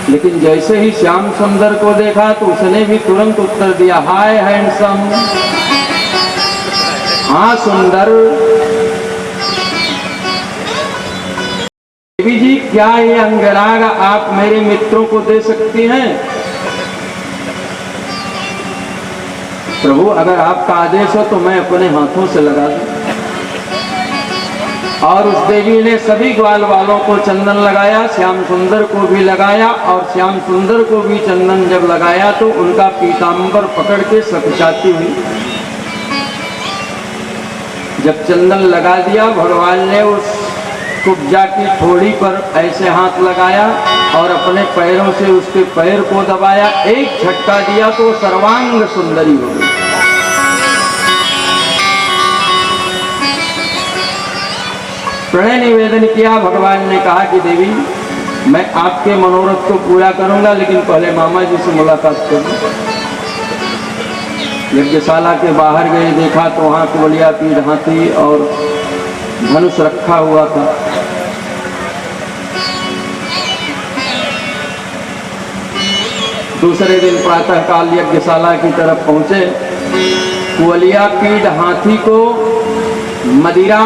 लेकिन जैसे ही श्याम सुंदर को देखा तो उसने भी तुरंत उत्तर दिया, हाय हैंडसम, हाँ सुंदर। देवी जी क्या ये अंगराग आप मेरे मित्रों को दे सकती हैं? प्रभु अगर आपका आदेश हो तो मैं अपने हाथों से लगा दूं। और उस देवी ने सभी ग्वाल वालों को चंदन लगाया, श्याम सुंदर को भी लगाया, और श्याम सुंदर को भी चंदन जब लगाया तो उनका पीताम्बर पकड़ के सकचाती हुई जब चंदन लगा दिया, भगवान ने उस कुब्जा की ठोड़ी पर ऐसे हाथ लगाया और अपने पैरों से उसके पैर को दबाया, एक झटका दिया तो सर्वांग सुंदरी हो गई। प्रणय निवेदन किया, भगवान ने कहा कि देवी मैं आपके मनोरथ को पूरा करूंगा, लेकिन पहले मामा जी से मुलाकात करूं। यज्ञशाला के बाहर गए, देखा तो वहाँ कुवलिया पीढ़ हाथी और धनुष रखा हुआ था। दूसरे दिन प्रातः काल यज्ञशाला की तरफ पहुंचे, कुवलिया पीढ़ हाथी को मदिरा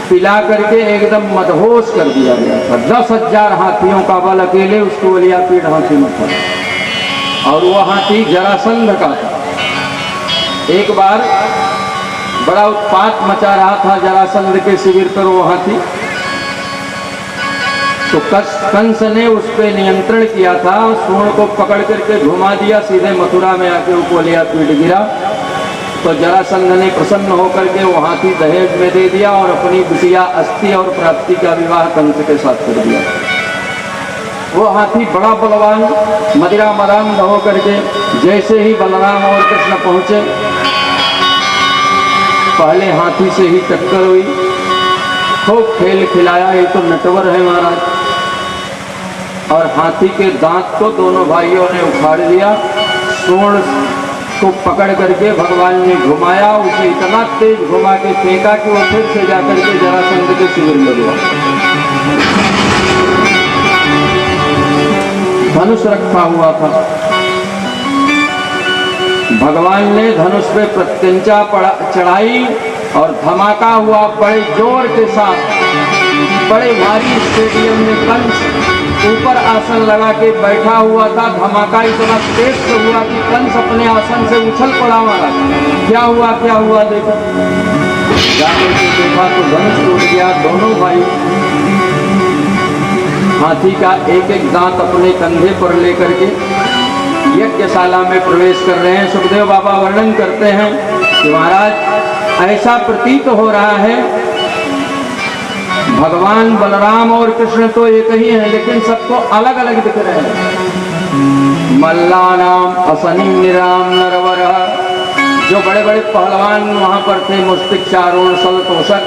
पिला करके एकदम मदहोश कर दिया गया था। 10,000 हाथियों का बल अकेले उस कुवलिया पीढ़ हाथी में था, और वह हाथी जरासंध का था। एक बार बड़ा उत्पात मचा रहा था जरासंध के शिविर पर वो हाथी, तो कंस ने उस पर नियंत्रण किया था, सूंड को पकड़ करके घुमा दिया, सीधे मथुरा में आके वो कुवलिया पीढ़ गिरा। तो जरासंध ने प्रसन्न होकर के वो हाथी दहेज में दे दिया और अपनी बिटिया अस्ति और प्राप्ति का विवाह कंस के साथ कर दिया। वो हाथी बड़ा बलवान मदिरा मरांध होकर के जैसे ही बलराम और कृष्ण पहुंचे, पहले हाथी से ही टक्कर हुई, खूब खेल खिलाया, ये तो नटवर है महाराज। और हाथी के दांत को दोनों भाइयों ने उखाड़ दिया, सूंड को पकड़ करके भगवान ने घुमाया, उसे इतना तेज घुमा के फेंका कि वो फिर से जाकर के जरासंध के शिविर में गया। धनुष रखा हुआ था, भगवान ने धनुष पे प्रत्यंचा चढ़ाई और धमाका हुआ बड़े जोर के साथ। बड़े भारी स्टेडियम में कंस ऊपर आसन लगा के बैठा हुआ था, धमाका इतना तेज से हुआ कि कंस अपने आसन से उछल पड़ा महाराज। क्या हुआ देखो, जाकर के देखा तो धनुष टूट गया। दोनों भाई हाथी का एक एक दांत अपने कंधे पर लेकर के यज्ञशाला में प्रवेश कर रहे हैं। सुखदेव बाबा वर्णन करते हैं कि महाराज ऐसा प्रतीत हो रहा है भगवान बलराम और कृष्ण तो एक ही हैं, लेकिन सबको अलग अलग दिख रहे हैं। मल्लानाम असनिम निराम नरवर, जो बड़े बड़े पहलवान वहां पर थे, मुष्टिक चारोण सल तोषक,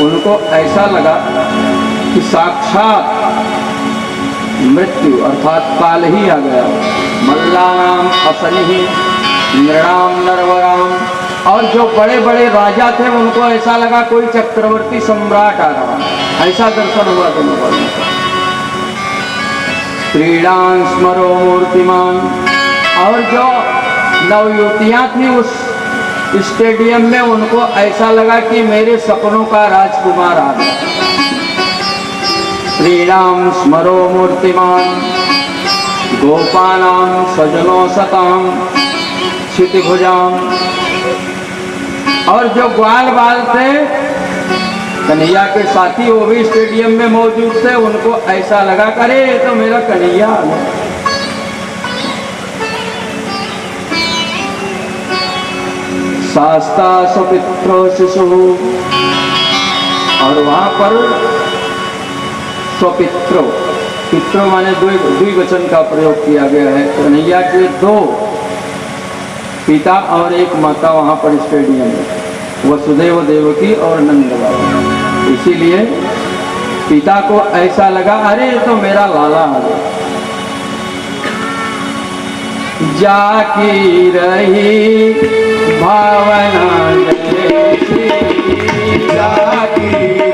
उनको ऐसा लगा कि साक्षात मृत्यु अर्थात काल ही आ गया। मल्लानाम असनिहि नृणाम नरवराम, और जो बड़े बड़े राजा थे उनको ऐसा लगा कोई चक्रवर्ती सम्राट आ रहा, ऐसा दर्शन हुआ दोनों। क्रीडान स्मरो मूर्तिमान, और जो नवयुवतियां थी उस स्टेडियम में उनको ऐसा लगा कि मेरे सपनों का राजकुमार आ गया। श्रीराम स्मरो मूर्तिमान गोपानां सजनो सतां क्षितिभुजां, और जो ग्वाल बाल थे कन्हैया के साथी वो भी स्टेडियम में मौजूद थे, उनको ऐसा लगा करे तो मेरा कन्हैया आ गया। शास्ता सुपित्रो शिशु, और वहां पर स्वपित्रो, पित्रो माने द्विवचन का प्रयोग किया गया है। कन्हैया के 2 पिता और एक माता वहां पर स्टेडियम में, वसुदेव देवकी और नंद बाबा। इसीलिए पिता को ऐसा लगा अरे तो मेरा लाला आ गया। जाकी रही भावना जैसी, जाकी